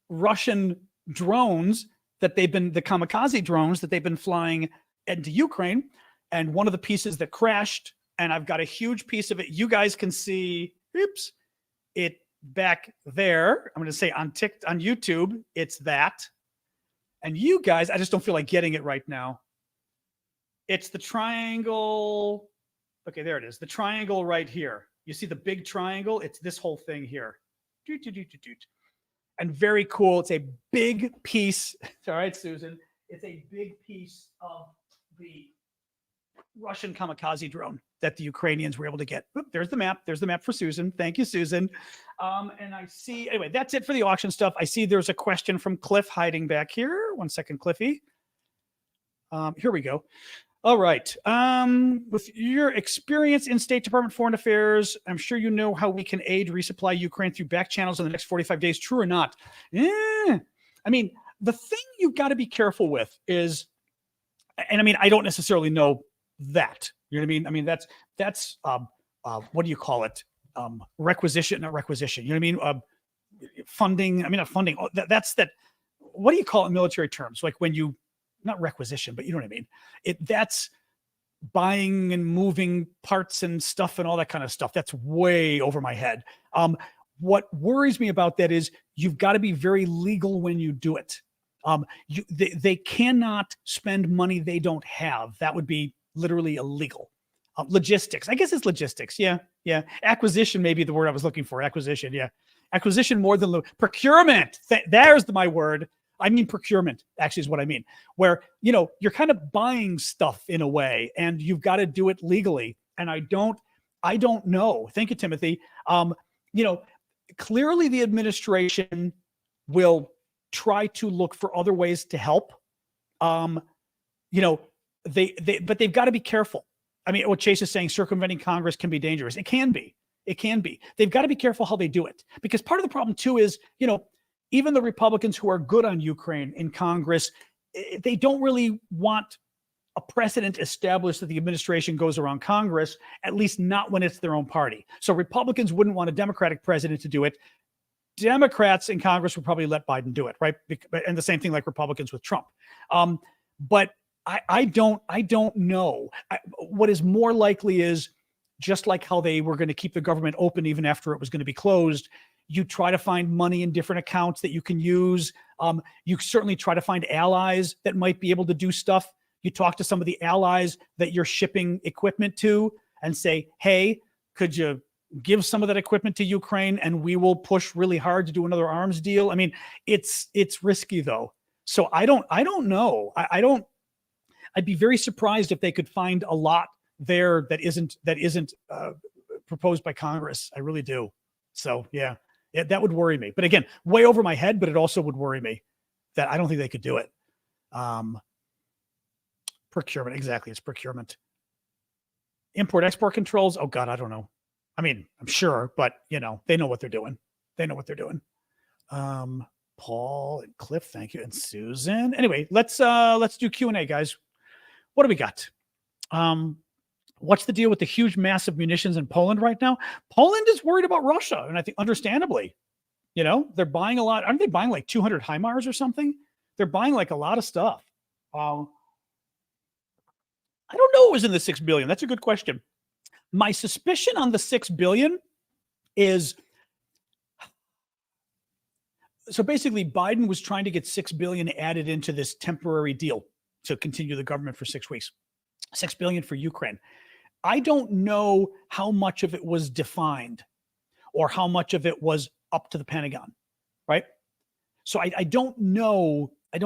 Russian drones that the kamikaze drones that they've been flying into Ukraine. And one of the pieces that crashed, and I've got a huge piece of it. You guys can see, it back there. I'm going to say on YouTube, it's that. And you guys, I just don't feel like getting it right now. It's the triangle. Okay, there it is. The triangle right here. You see the big triangle? It's this whole thing here. And very cool. It's a big piece. All right, Susan. It's a big piece of the Russian kamikaze drone that the Ukrainians were able to get. Oop, there's the map. There's the map for Susan. Thank you, Susan. And I see, anyway, that's it for the auction stuff. I see there's a question from Cliff hiding back here. One second, Cliffy. Here we go. All right. With your experience in State Department Foreign Affairs, I'm sure you know how we can aid resupply Ukraine through back channels in the next 45 days. True or not? I mean, the thing you've got to be careful with is, and I mean, I don't necessarily know that. You know what I mean? I mean, that's what do you call it? Requisition, not requisition. You know what I mean? Funding. I mean, not funding. That's that. What do you call it in military terms? Like when you, not requisition, but you know what I mean? That's buying and moving parts and stuff and all that kind of stuff. That's way over my head. What worries me about that is you've got to be very legal when you do it. They cannot spend money they don't have. That would be literally illegal. Logistics. I guess it's logistics. Yeah. Acquisition may be the word I was looking for. Acquisition. Yeah. Acquisition more than procurement. There's my word. I mean, procurement actually is what I mean, where, you're kind of buying stuff in a way and you've got to do it legally. And I don't know. Thank you, Timothy. Clearly the administration will try to look for other ways to help. But they've got to be careful. I mean, what Chase is saying, circumventing Congress can be dangerous. It can be. They've got to be careful how they do it, because part of the problem too is, even the Republicans who are good on Ukraine in Congress, they don't really want a precedent established that the administration goes around Congress, at least not when it's their own party. So Republicans wouldn't want a Democratic president to do it. Democrats in Congress would probably let Biden do it, right? And the same thing like Republicans with Trump. But I don't know. What is more likely is, just like how they were going to keep the government open even after it was going to be closed, you try to find money in different accounts that you can use. You certainly try to find allies that might be able to do stuff. You talk to some of the allies that you're shipping equipment to and say, hey, could you give some of that equipment to Ukraine and we will push really hard to do another arms deal? I mean, it's risky though. So I don't know. I'd be very surprised if they could find a lot there that isn't proposed by Congress. I really do. So yeah, that would worry me. But again, way over my head, but it also would worry me that I don't think they could do it. Procurement. Exactly. It's procurement. Import export controls. Oh God, I don't know. I mean, I'm sure, but they know what they're doing. Paul and Cliff, thank you. And Susan. Anyway, let's do Q&A, guys. What do we got? What's the deal with the huge, massive munitions in Poland right now? Poland is worried about Russia, and I think understandably, they're buying a lot. Aren't they buying like 200 HIMARS or something? They're buying like a lot of stuff. I don't know what was in the 6 billion. That's a good question. My suspicion on the 6 billion is, so basically Biden was trying to get 6 billion added into this temporary deal to continue the government for 6 weeks. 6 billion for Ukraine. I don't know how much of it was defined or how much of it was up to the Pentagon, right? So I don't know. I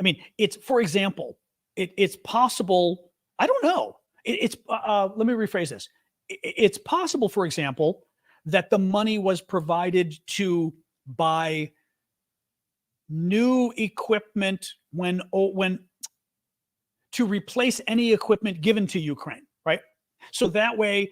mean, it's, for example, it's possible. I don't know. Let me rephrase this. it's possible, for example, that the money was provided to buy new equipment when to replace any equipment given to Ukraine, right? So that way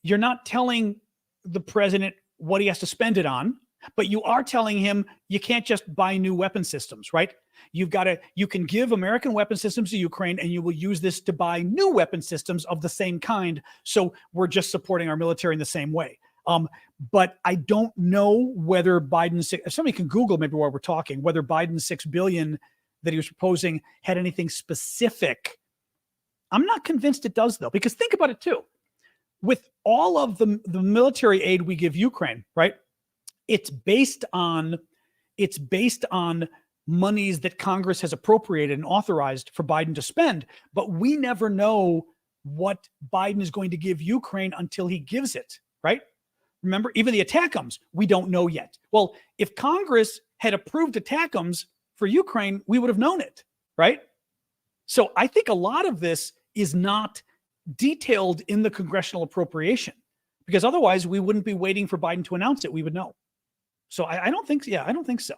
you're not telling the president what he has to spend it on, but you are telling him you can't just buy new weapon systems, right? You can give American weapon systems to Ukraine and you will use this to buy new weapon systems of the same kind. So we're just supporting our military in the same way. But I don't know whether Biden's, if somebody can Google maybe while we're talking, whether Biden's $6 billion that he was proposing had anything specific. I'm not convinced it does though, because think about it too. With all of the military aid we give Ukraine, right? It's based on monies that Congress has appropriated and authorized for Biden to spend, but we never know what Biden is going to give Ukraine until he gives it, right? Remember, even the ATACMS, we don't know yet. Well, if Congress had approved ATACMS for Ukraine, we would have known it, right? So I think a lot of this is not detailed in the congressional appropriation, because otherwise we wouldn't be waiting for Biden to announce it. We would know. So I don't think so.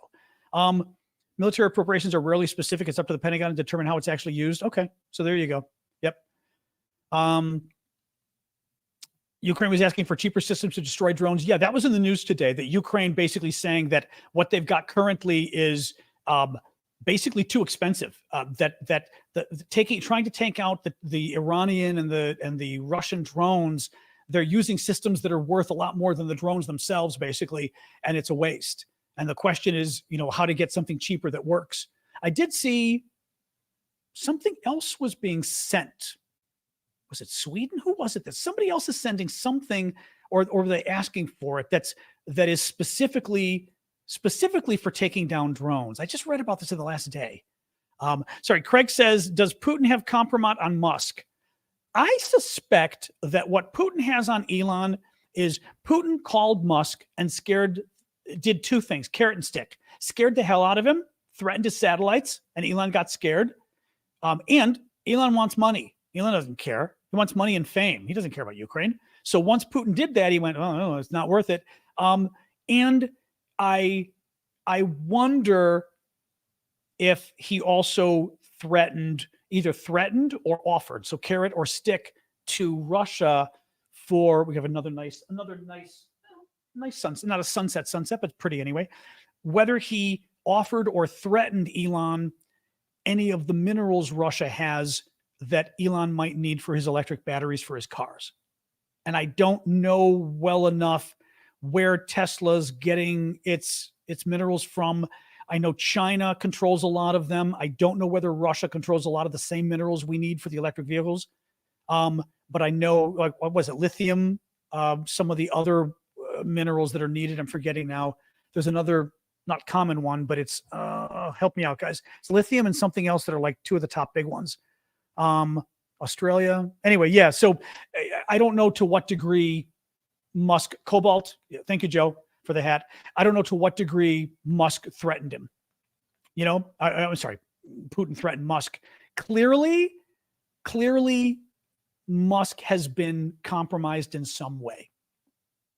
Military appropriations are rarely specific. It's up to the Pentagon to determine how it's actually used. Okay, so there you go. Yep. Ukraine was asking for cheaper systems to destroy drones. Yeah, that was in the news today, that Ukraine basically saying that what they've got currently is basically too expensive. Trying to take out the Iranian and the Russian drones, they're using systems that are worth a lot more than the drones themselves, basically, and it's a waste. And the question is, how to get something cheaper that works. I did see something else was being sent. Was it Sweden? Who was it that somebody else is sending something, or are they asking for it that is specifically for taking down drones? I just read about this in the last day. Sorry, Craig says, does Putin have compromise on Musk? I suspect that what Putin has on Elon is Putin called Musk and did two things, carrot and stick. Scared the hell out of him, threatened his satellites, and Elon got scared. And Elon wants money. Elon doesn't care. He wants money and fame. He doesn't care about Ukraine. So once Putin did that, he went, oh, no, it's not worth it. And I wonder if he also either threatened or offered, so carrot or stick, to Russia we have another nice sunset, not a sunset, but pretty anyway. Whether he offered or threatened Elon any of the minerals Russia has that Elon might need for his electric batteries for his cars. And I don't know well enough where Tesla's getting its minerals from. I know China controls a lot of them. I don't know whether Russia controls a lot of the same minerals we need for the electric vehicles. But I know, like, what was it? Lithium, some of the other minerals that are needed. I'm forgetting now. There's another not common one, but it's, help me out, guys. It's lithium and something else that are like two of the top big ones. Australia. Anyway, yeah. So I don't know to what degree Musk, cobalt. Yeah, thank you, Joe, for the hat. I don't know to what degree Musk threatened him. I'm sorry, Putin threatened Musk. Clearly, Musk has been compromised in some way.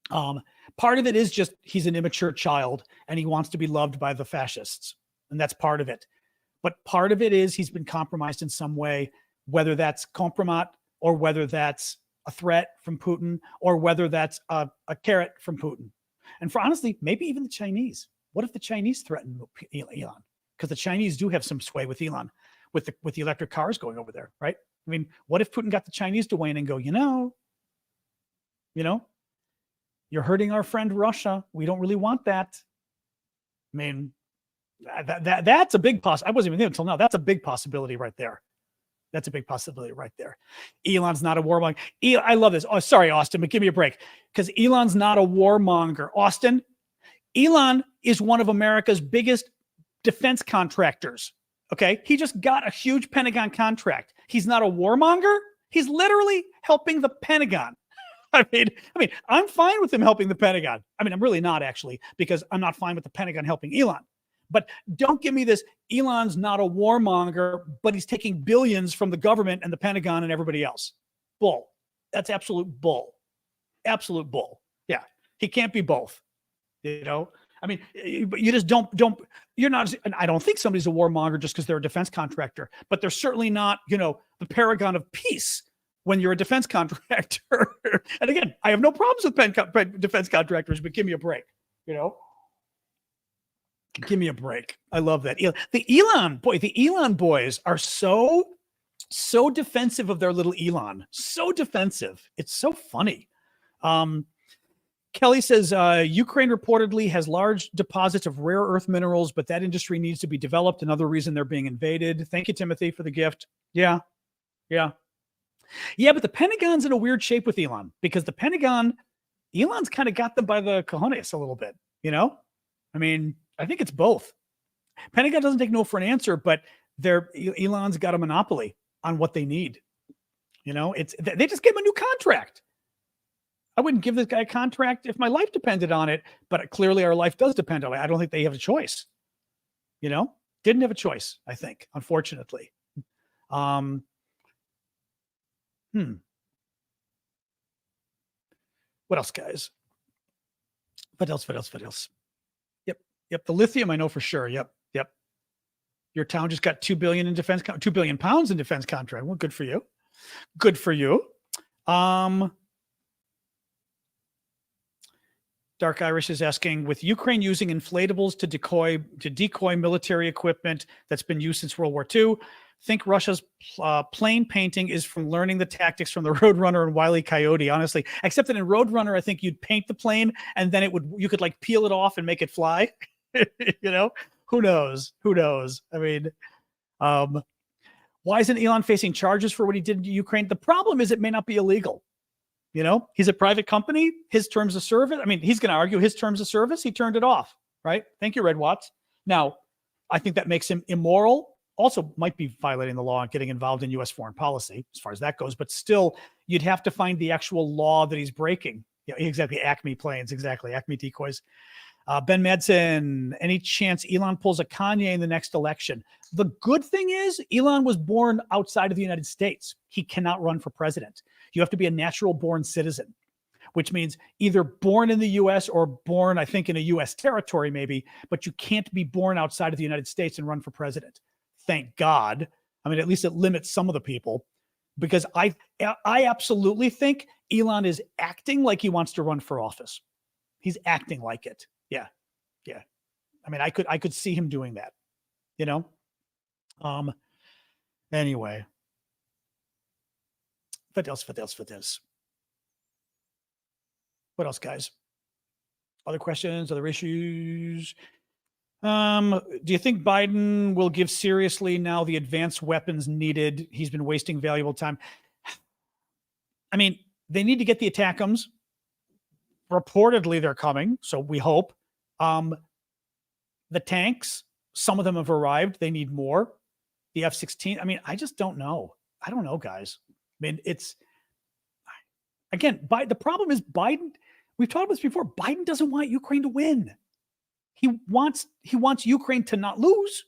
Part of it is just he's an immature child and he wants to be loved by the fascists. And that's part of it. But part of it is he's been compromised in some way, whether that's compromat or whether that's a threat from Putin or whether that's a carrot from Putin. And for honestly, maybe even the Chinese. What if the Chinese threaten Elon? Because the Chinese do have some sway with Elon, with the electric cars going over there, right? I mean, what if Putin got the Chinese to weigh in and go, you're hurting our friend Russia. We don't really want that. I mean, that's a big I wasn't even there until now. That's a big possibility right there. That's a big possibility right there. Elon's not a warmonger. I love this. Oh, sorry, Austin, but give me a break. Because Elon's not a warmonger. Austin, Elon is one of America's biggest defense contractors. Okay? He just got a huge Pentagon contract. He's not a warmonger. He's literally helping the Pentagon. I mean, I'm fine with him helping the Pentagon. I mean, I'm really not, actually, because I'm not fine with the Pentagon helping Elon. But don't give me this, Elon's not a warmonger, but he's taking billions from the government and the Pentagon and everybody else. Bull. That's absolute bull. absolute bull. Yeah. He can't be both, you know? I mean, you just you're not, and I don't think somebody's a warmonger just because they're a defense contractor, but they're certainly not, the paragon of peace when you're a defense contractor. And again, I have no problems with defense contractors, but give me a break, Give me a break. I love that. The Elon boys are so defensive of their little Elon. So defensive. It's so funny. Kelly says, Ukraine reportedly has large deposits of rare earth minerals, but that industry needs to be developed. Another reason they're being invaded. Thank you, Timothy, for the gift. Yeah. But the Pentagon's in a weird shape with Elon because Elon's kind of got them by the cojones a little bit, I mean, I think it's both. Pentagon doesn't take no for an answer, but Elon's got a monopoly on what they need. They just gave him a new contract. I wouldn't give this guy a contract if my life depended on it, but clearly our life does depend on it. I don't think they have a choice. Didn't have a choice, I think, unfortunately. What else, guys? What else? Yep. The lithium, I know for sure. Yep. Your town just got $2 billion in defense, £2 billion in defense contract. Well, good for you. Dark Irish is asking, with Ukraine using inflatables to decoy military equipment that's been used since World War II, think Russia's plane painting is from learning the tactics from the Roadrunner and Wile E. Coyote, honestly. Except that in Roadrunner, I think you'd paint the plane and then you could like peel it off and make it fly. Who knows? I mean, why isn't Elon facing charges for what he did to Ukraine? The problem is it may not be illegal. He's a private company. His terms of service. I mean, he's going to argue his terms of service. He turned it off, right? Thank you, Red Watts. Now, I think that makes him immoral. Also might be violating the law and getting involved in U.S. foreign policy as far as that goes. But still, you'd have to find the actual law that he's breaking. Yeah, exactly. Acme planes. Exactly. Acme decoys. Ben Madsen, any chance Elon pulls a Kanye in the next election? The good thing is Elon was born outside of the United States. He cannot run for president. You have to be a natural born citizen, which means either born in the U.S. or born, I think, in a U.S. territory maybe, but you can't be born outside of the United States and run for president. Thank God. I mean, at least it limits some of the people, because I absolutely think Elon is acting like he wants to run for office. He's acting like it. Yeah. I mean, I could see him doing that, Anyway. What else? What else, guys? Other questions, other issues? Do you think Biden will give seriously now the advanced weapons needed? He's been wasting valuable time. I mean, they need to get the ATACMS. Reportedly, they're coming, so we hope. The tanks, some of them have arrived. They need more. The F-16. I mean, I just don't know. I don't know, guys. I mean, the problem is Biden. We've talked about this before. Biden doesn't want Ukraine to win. He wants Ukraine to not lose.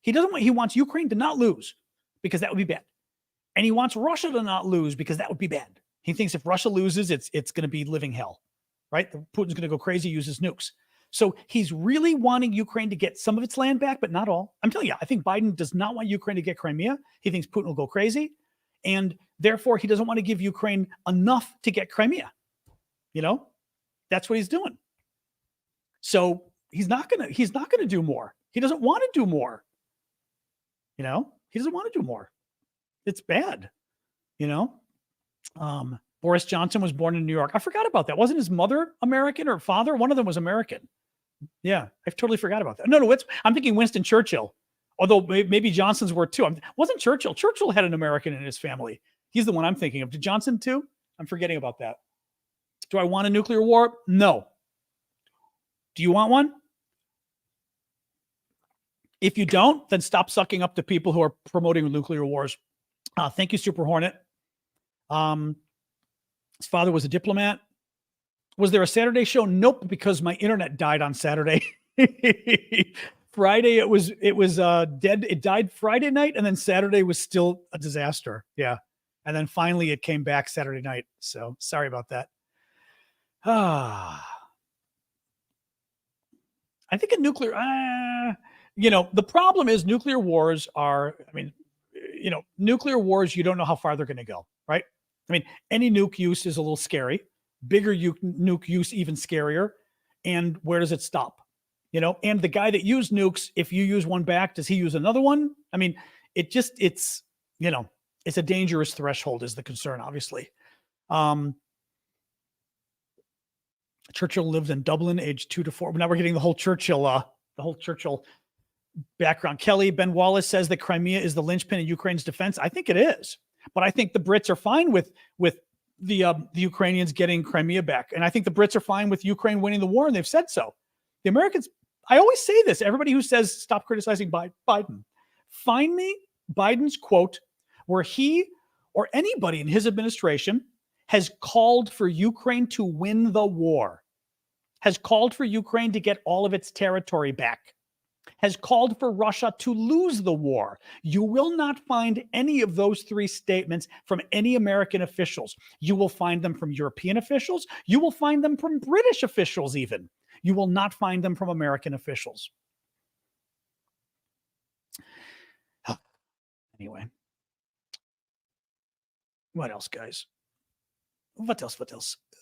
He wants Ukraine to not lose because that would be bad. And he wants Russia to not lose because that would be bad. He thinks if Russia loses, it's going to be living hell, right? Putin's going to go crazy, use his nukes. So he's really wanting Ukraine to get some of its land back, but not all. I'm telling you, I think Biden does not want Ukraine to get Crimea. He thinks Putin will go crazy. And therefore, he doesn't want to give Ukraine enough to get Crimea. That's what he's doing. So he's not gonna do more. He doesn't want to do more. He doesn't want to do more. It's bad. Boris Johnson was born in New York. I forgot about that. Wasn't his mother American or father? One of them was American. Yeah, I totally forgot about that. No, I'm thinking Winston Churchill. Although maybe Johnson's were too. Wasn't Churchill? Churchill had an American in his family. He's the one I'm thinking of. Did Johnson too? I'm forgetting about that. Do I want a nuclear war? No. Do you want one? If you don't, then stop sucking up to people who are promoting nuclear wars. Thank you, Super Hornet. His father was a diplomat. Was there a Saturday show? Nope, because my internet died on Saturday. Friday, it was dead. It died Friday night, and then Saturday was still a disaster. Yeah. And then finally it came back Saturday night. So sorry about that. I think a nuclear, the problem is nuclear wars are, nuclear wars, you don't know how far they're going to go, right? I mean, any nuke use is a little scary. Bigger nuke use, even scarier. And where does it stop? And the guy that used nukes, if you use one back, does he use another one? I mean, it's a dangerous threshold is the concern, obviously. Churchill lived in Dublin, age 2 to 4. Now we're getting the whole Churchill background. Kelly, Ben Wallace says that Crimea is the linchpin in Ukraine's defense. I think it is, but I think the Brits are fine with the Ukrainians getting Crimea back, and I think the Brits are fine with Ukraine winning the war, and they've said so. The Americans, I always say this. Everybody who says stop criticizing Biden, find me Biden's quote where he or anybody in his administration has called for Ukraine to win the war, has called for Ukraine to get all of its territory back, has called for Russia to lose the war. You will not find any of those three statements from any American officials. You will find them from European officials. You will find them from British officials even. You will not find them from American officials. Anyway. What else, guys? What else?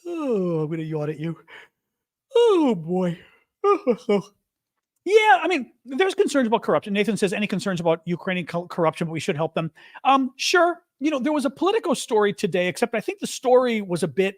Oh, I'm going to yawn at you. Oh, boy. Yeah, I mean, there's concerns about corruption. Nathan says, any concerns about Ukrainian corruption, but we should help them. Sure. There was a Politico story today, except I think the story was a bit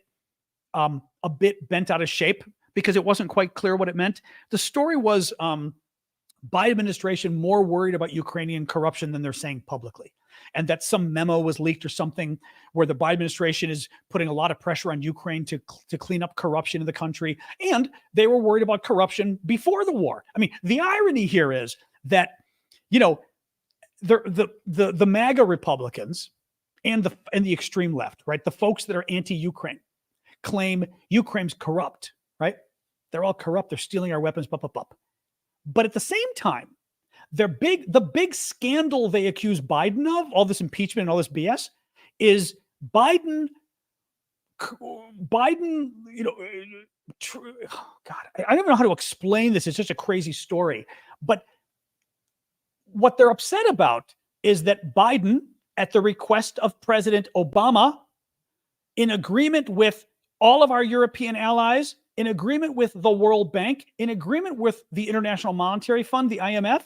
bent out of shape because it wasn't quite clear what it meant. The story was Biden administration more worried about Ukrainian corruption than they're saying publicly. And that some memo was leaked or something where the Biden administration is putting a lot of pressure on Ukraine to clean up corruption in the country. And they were worried about corruption before the war. I mean, the irony here is that, the MAGA Republicans and the extreme left, right? The folks that are anti-Ukraine claim Ukraine's corrupt, right? They're all corrupt. They're stealing our weapons, But at the same time, the big scandal they accuse Biden of, all this impeachment and all this BS, is Biden, God, I don't even know how to explain this. It's just a crazy story. But what they're upset about is that Biden, at the request of President Obama, in agreement with all of our European allies, in agreement with the World Bank, in agreement with the International Monetary Fund, the IMF,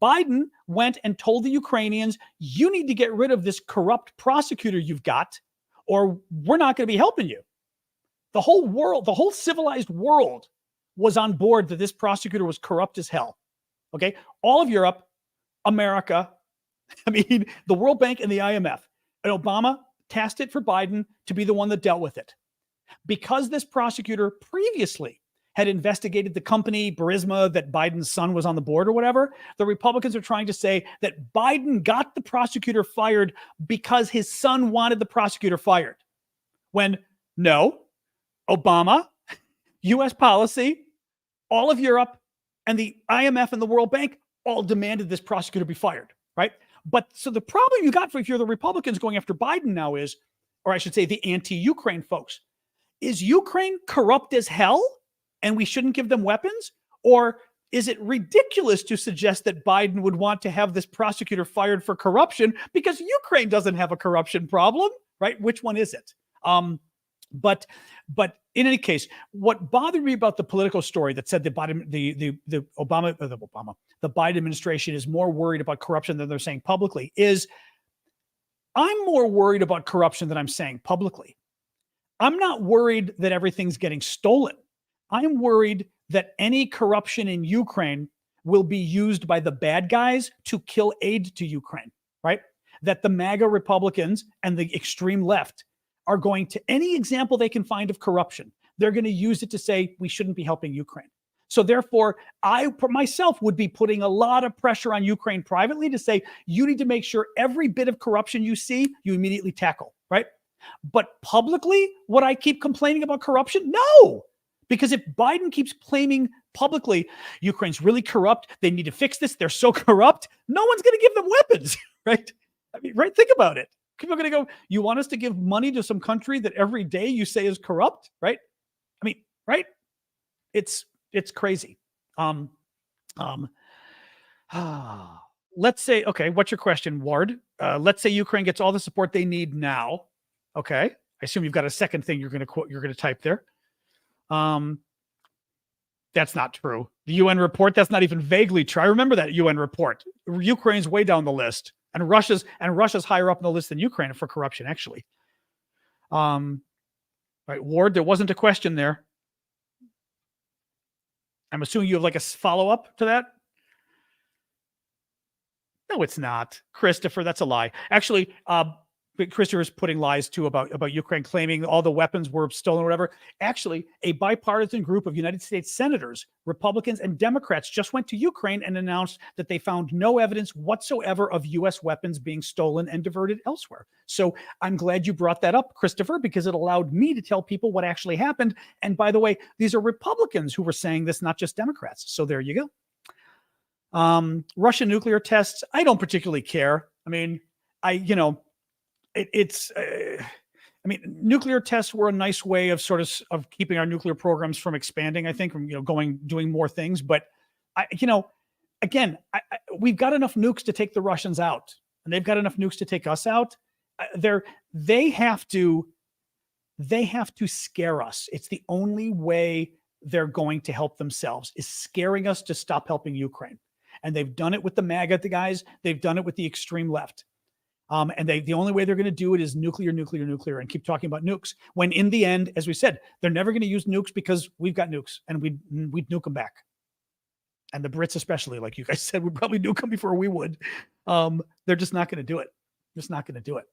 Biden went and told the Ukrainians, you need to get rid of this corrupt prosecutor you've got, or we're not going to be helping you. The whole world, the whole civilized world was on board that this prosecutor was corrupt as hell. Okay? All of Europe, America, the World Bank and the IMF. And Obama tasked it for Biden to be the one that dealt with it. Because this prosecutor previously had investigated the company Burisma that Biden's son was on the board or whatever, the Republicans are trying to say that Biden got the prosecutor fired because his son wanted the prosecutor fired. When no, Obama, U.S. policy, all of Europe, and the IMF and the World Bank all demanded this prosecutor be fired, right? But so the problem you got if you're the Republicans going after Biden now is, or I should say the anti-Ukraine folks, is Ukraine corrupt as hell and we shouldn't give them weapons? Or is it ridiculous to suggest that Biden would want to have this prosecutor fired for corruption because Ukraine doesn't have a corruption problem, right? Which one is it? But in any case, what bothered me about the Politico story that said that the Biden administration is more worried about corruption than they're saying publicly is I'm more worried about corruption than I'm saying publicly. I'm not worried that everything's getting stolen. I'm worried that any corruption in Ukraine will be used by the bad guys to kill aid to Ukraine, right? That the MAGA Republicans and the extreme left are going to any example they can find of corruption. They're going to use it to say we shouldn't be helping Ukraine. So therefore, I myself would be putting a lot of pressure on Ukraine privately to say, you need to make sure every bit of corruption you see, you immediately tackle, right? But publicly, would I keep complaining about corruption? No, because if Biden keeps claiming publicly, Ukraine's really corrupt, they need to fix this, they're so corrupt, no one's going to give them weapons, right? I mean, right? Think about it. People are going to go, you want us to give money to some country that every day you say is corrupt, right? I mean, right? It's crazy. Let's say, okay, what's your question, Ward? Let's say Ukraine gets all the support they need now. Okay, I assume you've got a second thing you're going to quote. You're going to type there. That's not true. The UN report, that's not even vaguely true. I remember that UN report. Ukraine's way down the list, and Russia's higher up on the list than Ukraine for corruption, actually. Right, Ward, there wasn't a question there. I'm assuming you have like a follow-up to that. No, it's not. Christopher, that's a lie. Actually, Christopher's putting lies too about Ukraine claiming all the weapons were stolen or whatever. Actually, a bipartisan group of United States senators, Republicans and Democrats, just went to Ukraine and announced that they found no evidence whatsoever of U.S. weapons being stolen and diverted elsewhere. So I'm glad you brought that up, Christopher, because it allowed me to tell people what actually happened. And by the way, these are Republicans who were saying this, not just Democrats. So there you go. Russian nuclear tests, I don't particularly care. I mean, nuclear tests were a nice way of of keeping our nuclear programs from expanding, I think, from, doing more things. But we've got enough nukes to take the Russians out, and they've got enough nukes to take us out. They have to scare us. It's the only way they're going to help themselves, is scaring us to stop helping Ukraine. And they've done it with the MAGA guys. They've done it with the extreme left. And the only way they're going to do it is nuclear, and keep talking about nukes. When in the end, as we said, they're never going to use nukes because we've got nukes and we'd nuke them back. And the Brits, especially, like you guys said, would probably nuke them before we would. They're just not going to do it. Just not going to do it.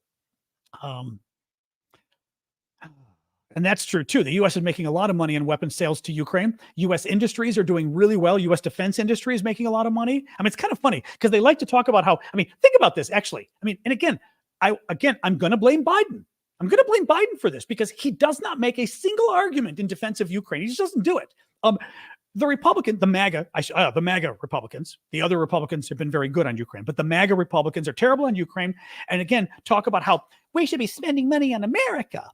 And that's true too. The U.S. is making a lot of money in weapons sales to Ukraine. U.S. industries are doing really well. U.S. defense industry is making a lot of money. I mean, it's kind of funny because they like to talk about how, think about this actually. And again, I'm going to blame Biden. I'm going to blame Biden for this because he does not make a single argument in defense of Ukraine. He just doesn't do it. The MAGA Republicans, the other Republicans have been very good on Ukraine, but the MAGA Republicans are terrible on Ukraine. And again, talk about how we should be spending money on America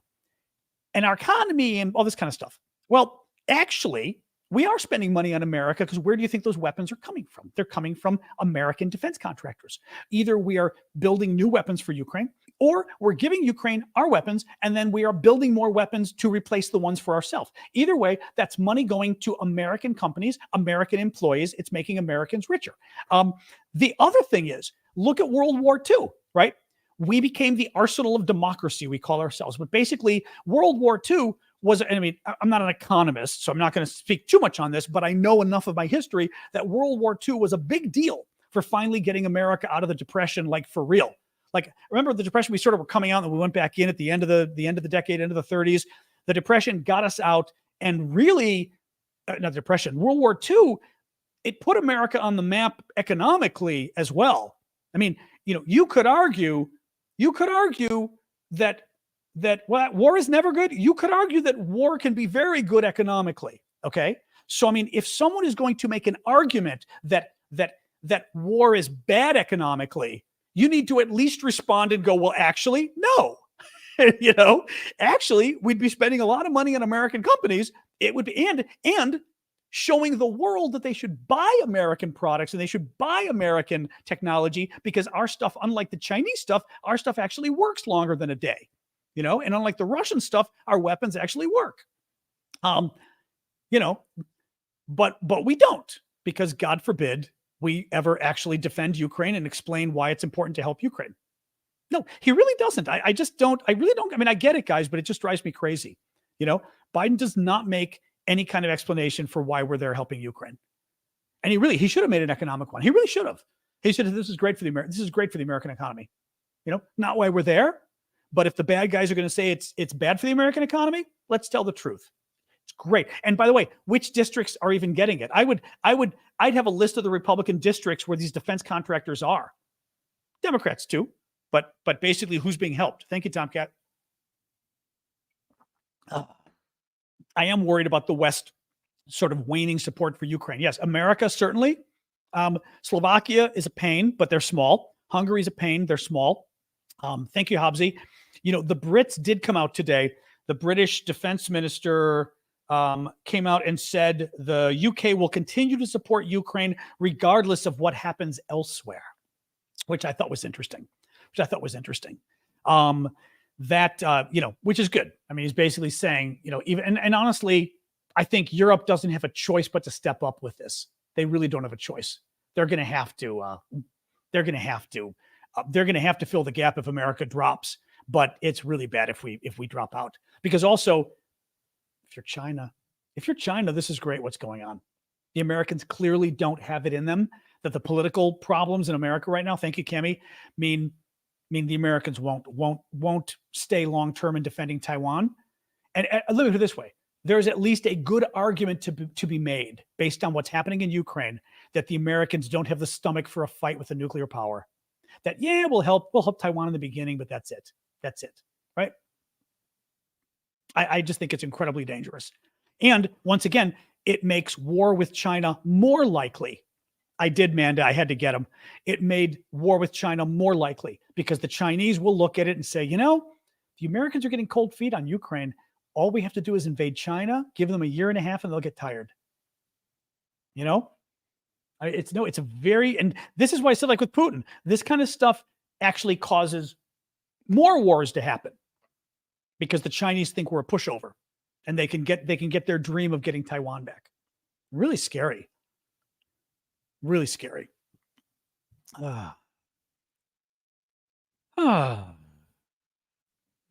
and our economy and all this kind of stuff. Well, actually, we are spending money on America because where do you think those weapons are coming from? They're coming from American defense contractors. Either we are building new weapons for Ukraine, or we're giving Ukraine our weapons, and then we are building more weapons to replace the ones for ourselves. Either way, that's money going to American companies, American employees. It's making Americans richer. The other thing is, look at World War II, right? We became the arsenal of democracy, we call ourselves. But basically, World War II was, I'm not an economist, so I'm not going to speak too much on this, but I know enough of my history that World War II was a big deal for finally getting America out of the Depression, like for real. Like, remember the Depression, we sort of were coming out and we went back in at the end of the decade, into the 30s. The Depression got us out, and really, not Depression, World War II, it put America on the map economically as well. You could argue that war is never good. You could argue that war can be very good economically. Okay. So, if someone is going to make an argument that war is bad economically, you need to at least respond and go, well, actually, no. Actually, we'd be spending a lot of money on American companies. It would be, and showing the world that they should buy American products and they should buy American technology, because our stuff, unlike the Chinese stuff, our stuff actually works longer than a day, and unlike the Russian stuff, our weapons actually work. But we don't, because God forbid we ever actually defend Ukraine and explain why it's important to help Ukraine. No, he really doesn't. I really don't. I get it, guys, but it just drives me crazy. Biden does not make any kind of explanation for why we're there helping Ukraine. And he should have made an economic one. He really should have. He should have, this is great for the American economy. Not why we're there, but if the bad guys are going to say it's bad for the American economy, let's tell the truth. It's great. And by the way, which districts are even getting it? I'd have a list of the Republican districts where these defense contractors are. Democrats too, but basically who's being helped. Thank you, Tomcat. I am worried about the West sort of waning support for Ukraine. Yes, America, certainly. Slovakia is a pain, but they're small. Hungary's a pain. They're small. Thank you, Hobbsy. The Brits did come out today. The British defense minister, came out and said the UK will continue to support Ukraine regardless of what happens elsewhere, which I thought was interesting. Which is good. I mean, he's basically saying, even, and honestly, I think Europe doesn't have a choice but to step up with this. They really don't have a choice. They're going to have to. They're going to have to fill the gap if America drops. But it's really bad if we drop out, because also, if you're China, this is great. What's going on? The Americans clearly don't have it in them. That the political problems in America right now, thank you, Cami, mean the Americans won't stay long term in defending Taiwan. And let me put it this way: there's at least a good argument to be made based on what's happening in Ukraine that the Americans don't have the stomach for a fight with a nuclear power. That we'll help Taiwan in the beginning, but that's it, right? I just think it's incredibly dangerous, and once again, it makes war with China more likely. I had to get him. It made war with China more likely because the Chinese will look at it and say, the Americans are getting cold feet on Ukraine. All we have to do is invade China, give them a year and a half, and they'll get tired. And this is why I said, like with Putin, this kind of stuff actually causes more wars to happen because the Chinese think we're a pushover and they can get their dream of getting Taiwan back. Really scary. Really scary. Yeah,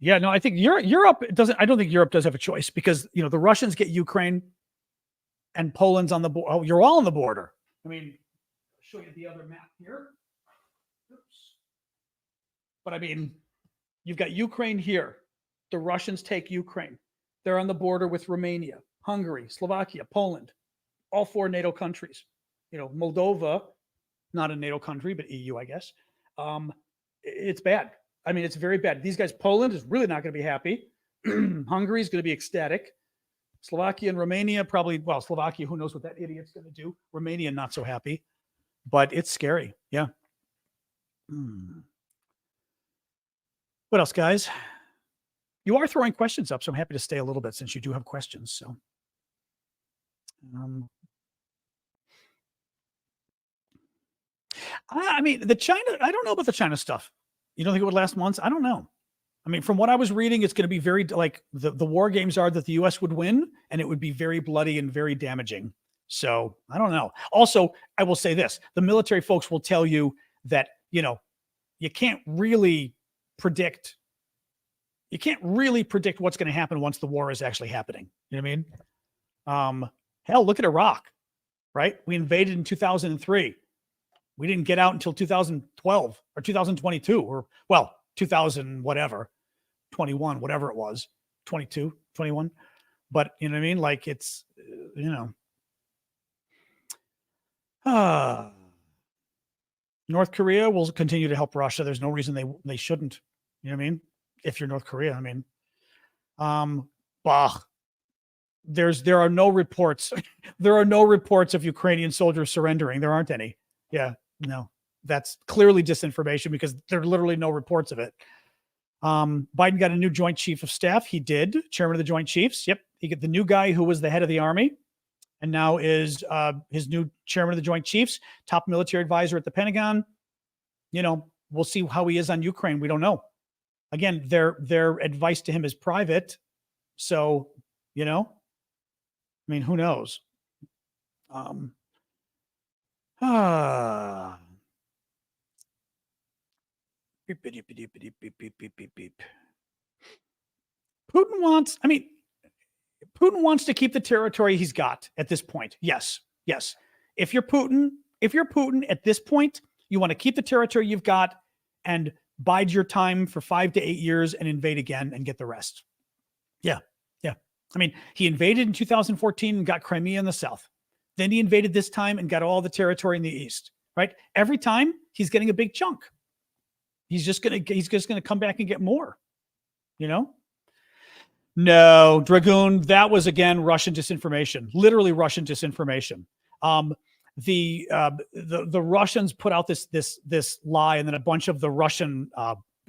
no, I think Europe doesn't. I don't think Europe does have a choice because the Russians get Ukraine, and Poland's on the border. Oh, you're all on the border. I mean, I'll show you the other map here. Oops. But I mean, you've got Ukraine here. The Russians take Ukraine. They're on the border with Romania, Hungary, Slovakia, Poland, all 4 NATO countries. Moldova, not a NATO country, but EU, I guess. It's bad. I mean, it's very bad. These guys, Poland is really not going to be happy. Hungary is going to be ecstatic. Slovakia and Romania probably, Slovakia, who knows what that idiot's going to do. Romania, not so happy. But it's scary. Yeah. What else, guys? You are throwing questions up, so I'm happy to stay a little bit since you do have questions. So, I mean, I don't know about the China stuff. You don't think it would last months? I don't know. I mean, from what I was reading, it's going to be very, like, the war games are that the U.S. would win, and it would be very bloody and very damaging. So I don't know. Also, I will say this. The military folks will tell you that, you can't really predict what's going to happen once the war is actually happening. You know what I mean? Hell, look at Iraq, right? We invaded in 2003. We didn't get out until 2012 or 2022 or 2000, whatever, 21, whatever it was, 22, 21. But you know what I mean? Like it's, North Korea will continue to help Russia. There's no reason they shouldn't, you know what I mean? If you're North Korea, I mean, there are no reports. There are no reports of Ukrainian soldiers surrendering. There aren't any. Yeah, no, that's clearly disinformation because there are literally no reports of it. Biden got a new Joint Chief of Staff. He did, Chairman of the Joint Chiefs. Yep, he got the new guy who was the head of the Army, and now is his new Chairman of the Joint Chiefs, top military advisor at the Pentagon. We'll see how he is on Ukraine. We don't know. Again, their advice to him is private, so I mean, who knows? Beep, beep, beep, beep, beep, beep, beep, beep, beep. Putin wants to keep the territory he's got at this point. Yes. If you're Putin at this point, you want to keep the territory you've got and bide your time for 5 to 8 years and invade again and get the rest. Yeah. I mean, he invaded in 2014 and got Crimea in the south. Then he invaded this time and got all the territory in the east, right? Every time he's getting a big chunk. He's just going to come back and get more, No, Dragoon, that was again Russian disinformation, literally Russian disinformation. The Russians put out this lie, and then a bunch of the Russian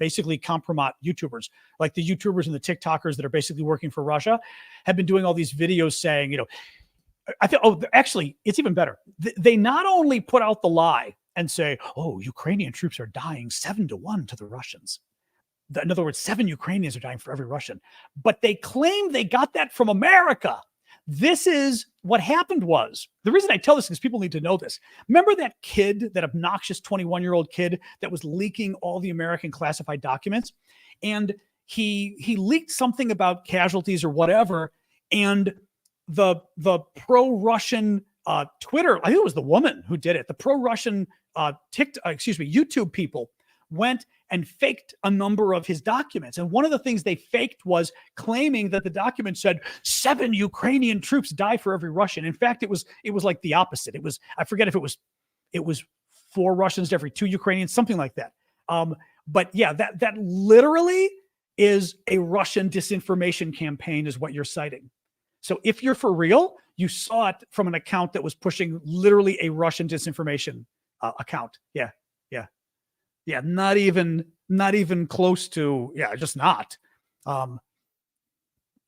basically compromat YouTubers, like the YouTubers and the TikTokers that are basically working for Russia, have been doing all these videos saying, I think, actually, it's even better. They not only put out the lie and say, oh, Ukrainian troops are dying 7-1 to the Russians. In other words, 7 Ukrainians are dying for every Russian. But they claim they got that from America. This is what happened was, the reason I tell this is people need to know this. Remember that kid, that obnoxious 21-year-old kid that was leaking all the American classified documents? And he leaked something about casualties or whatever. And the pro-Russian Twitter, I think it was the woman who did it, the pro-Russian YouTube people went and faked a number of his documents. And one of the things they faked was claiming that the document said 7 Ukrainian troops die for every Russian. In fact, it was like the opposite. It was, I forget if it was 4 Russians to every 2 Ukrainians, something like that. But yeah, that literally is a Russian disinformation campaign is what you're citing. So if you're for real, you saw it from an account that was pushing literally a Russian disinformation account. Yeah, not even close to, just not. And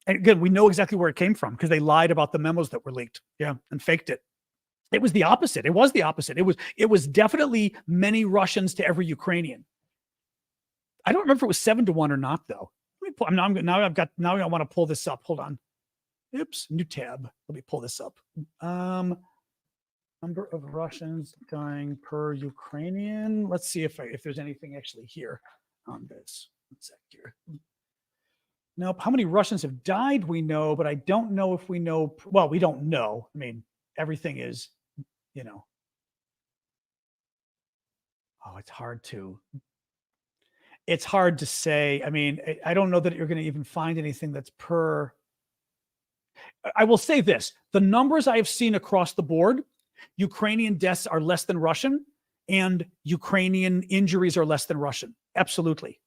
again, we know exactly where it came from because they lied about the memos that were leaked, and faked it. It was the opposite. It was the opposite. It was definitely many Russians to every Ukrainian. I don't remember if it was 7-1 or not, though. Let me pull, now I want to pull this up. Hold on. Oops, new tab. Let me pull this up. Number of Russians dying per Ukrainian. Let's see if there's anything actually here on this. One sec here. Nope. How many Russians have died? We know, but I don't know if we know. Well, we don't know. I mean, everything is, Oh, it's hard to say. I mean, I don't know that you're going to even find anything that's per. I will say this: the numbers I have seen across the board, Ukrainian deaths are less than Russian, and Ukrainian injuries are less than Russian. Absolutely.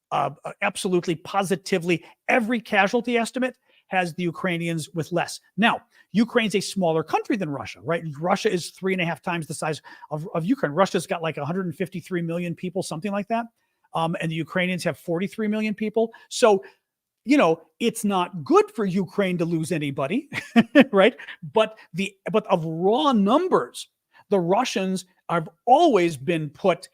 Absolutely, positively. Every casualty estimate has the Ukrainians with less. Now, Ukraine's a smaller country than Russia, right? Russia is 3.5 times the size of Ukraine. Russia's got like 153 million people, something like that. And the Ukrainians have 43 million people. So, it's not good for Ukraine to lose anybody, right? But of raw numbers, the Russians have always been put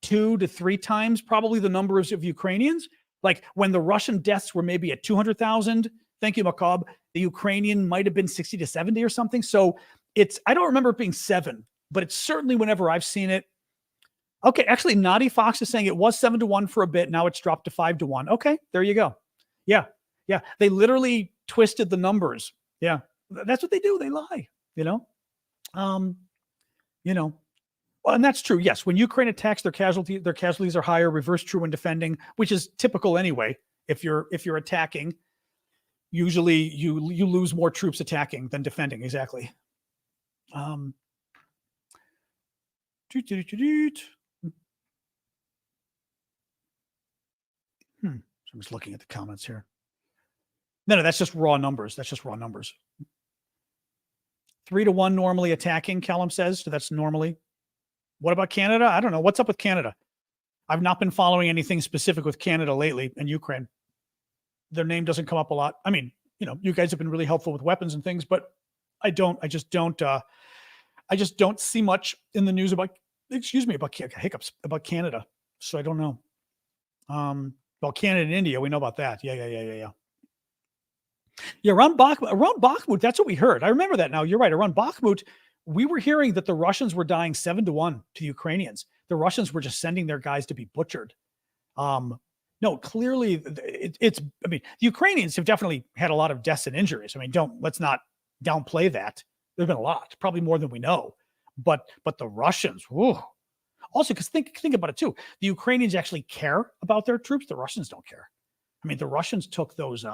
2 to 3 times probably the numbers of Ukrainians. Like when the Russian deaths were maybe at 200,000, thank you, Macabre, the Ukrainian might have been 60 to 70 or something. So I don't remember it being 7, but it's certainly whenever I've seen it. Okay, actually, Naughty Fox is saying it was 7-1 for a bit. Now it's dropped to 5-1. Okay, there you go. Yeah. They literally twisted the numbers. Yeah, that's what they do. They lie. Well, and that's true. Yes, when Ukraine attacks, their casualties are higher. Reverse true when defending, which is typical anyway. If you're attacking, usually you lose more troops attacking than defending. Exactly. So I'm just looking at the comments here. No, that's just raw numbers. 3-1 normally attacking, Callum says. So that's normally. What about Canada? I don't know. What's up with Canada? I've not been following anything specific with Canada lately and Ukraine. Their name doesn't come up a lot. I mean, you guys have been really helpful with weapons and things, but I just don't see much in the news about hiccups about Canada. So I don't know. Well, Canada and India, we know about that. Yeah. Yeah, around Bakhmut, that's what we heard. I remember that now. You're right. Around Bakhmut, we were hearing that the Russians were dying 7-1 to the Ukrainians. The Russians were just sending their guys to be butchered. No, clearly the Ukrainians have definitely had a lot of deaths and injuries. I mean, let's not downplay that. There've been a lot, probably more than we know. But the Russians, whew. Also, because think about it too. The Ukrainians actually care about their troops. The Russians don't care. I mean, the Russians took those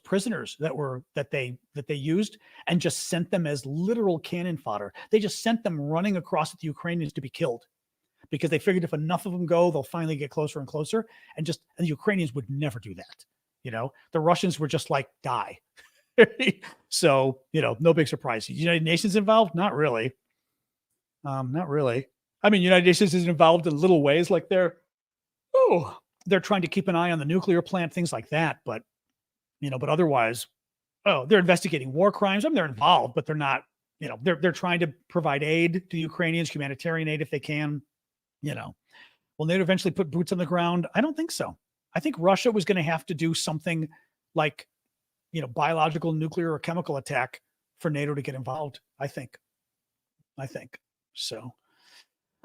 prisoners that they used and just sent them as literal cannon fodder. They just sent them running across at the Ukrainians to be killed because they figured if enough of them go, they'll finally get closer and closer. And the Ukrainians would never do that. The Russians were just like, die. So, no big surprise. United Nations involved? Not really. Not really. I mean, United Nations is involved in little ways, like they're trying to keep an eye on the nuclear plant, things like that. But, but otherwise, they're investigating war crimes. I mean, they're involved, but they're not, they're trying to provide aid to Ukrainians, humanitarian aid if they can, Will NATO eventually put boots on the ground? I don't think so. I think Russia was going to have to do something like, biological, nuclear, or chemical attack for NATO to get involved. I think so.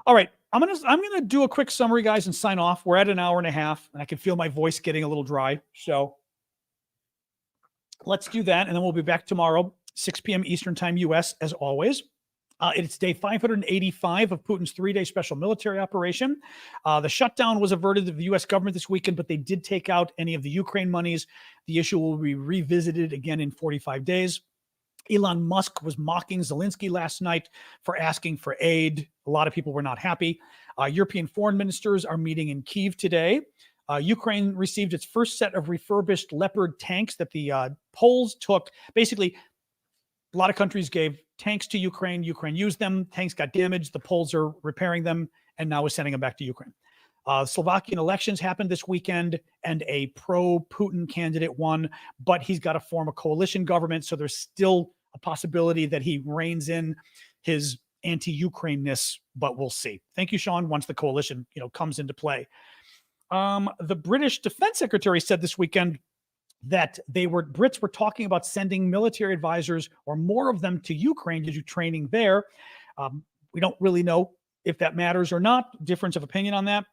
All right. I'm going to do a quick summary, guys, and sign off. We're at an hour and a half, and I can feel my voice getting a little dry. So let's do that. And then we'll be back tomorrow, 6 p.m. Eastern time, US, as always. It's day 585 of Putin's 3-day special military operation. The shutdown was averted to the U.S. government this weekend, but they did take out any of the Ukraine monies. The issue will be revisited again in 45 days. Elon Musk was mocking Zelensky last night for asking for aid. A lot of people were not happy. European foreign ministers are meeting in Kyiv today. Ukraine received its first set of refurbished Leopard tanks that the Poles took. Basically, a lot of countries gave tanks to Ukraine. Ukraine used them. Tanks got damaged. The Poles are repairing them and now is sending them back to Ukraine. Slovakian elections happened this weekend and a pro-Putin candidate won, but he's got to form a coalition government. So there's still a possibility that he reins in his anti-Ukraine-ness, but we'll see. Thank you, Sean, once the coalition, comes into play. The British Defense Secretary said this weekend that Brits were talking about sending military advisors or more of them to Ukraine to do training there. We don't really know if that matters or not. Difference of opinion on that.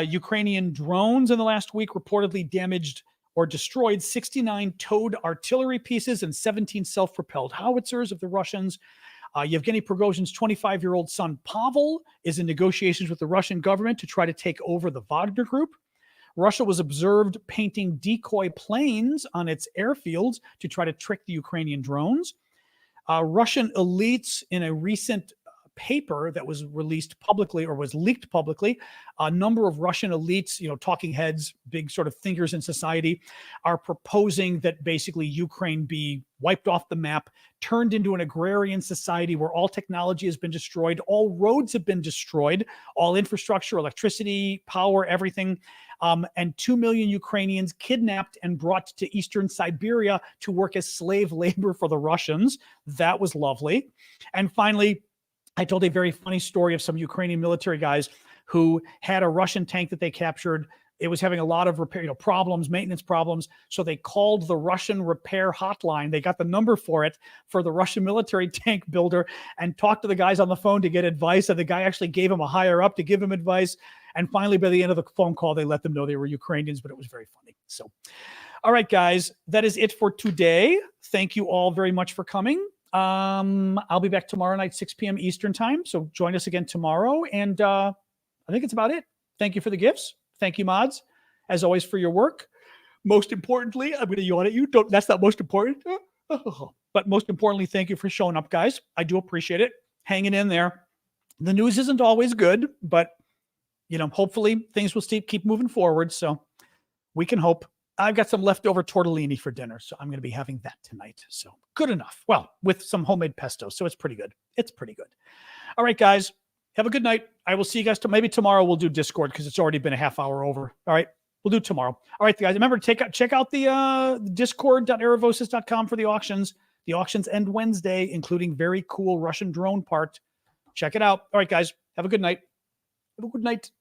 Ukrainian drones in the last week reportedly damaged or destroyed 69 towed artillery pieces and 17 self-propelled howitzers of the Russians. Yevgeny Prigozhin's 25-year-old son, Pavel, is in negotiations with the Russian government to try to take over the Wagner group. Russia was observed painting decoy planes on its airfields to try to trick the Ukrainian drones. Russian elites in a recent paper that was released publicly or was leaked publicly, a number of Russian elites, talking heads, big sort of thinkers in society, are proposing that basically Ukraine be wiped off the map, turned into an agrarian society where all technology has been destroyed, all roads have been destroyed, all infrastructure, electricity, power, everything, and 2 million Ukrainians kidnapped and brought to eastern Siberia to work as slave labor for the Russians. That was lovely. And finally, I told a very funny story of some Ukrainian military guys who had a Russian tank that they captured. It was having a lot of repair, problems, maintenance problems. So they called the Russian repair hotline. They got the number for it for the Russian military tank builder and talked to the guys on the phone to get advice. And the guy actually gave him a higher up to give him advice. And finally, by the end of the phone call, they let them know they were Ukrainians, but it was very funny. So, all right, guys, that is it for today. Thank you all very much for coming. I'll be back tomorrow night, 6 p.m. Eastern time. So join us again tomorrow. And I think it's about it. Thank you for the gifts. Thank you, mods, as always, for your work. Most importantly, I'm going to yawn at you. That's not most important. But most importantly, thank you for showing up, guys. I do appreciate it. Hanging in there. The news isn't always good, but, hopefully things will keep moving forward. So we can hope. I've got some leftover tortellini for dinner, so I'm going to be having that tonight. So good enough. Well, with some homemade pesto, so it's pretty good. It's pretty good. All right, guys, have a good night. I will see you guys. Maybe tomorrow we'll do Discord because it's already been a half hour over. All right, we'll do tomorrow. All right, guys, remember to check out the discord.aravosis.com for the auctions. The auctions end Wednesday, including very cool Russian drone part. Check it out. All right, guys, have a good night. Have a good night.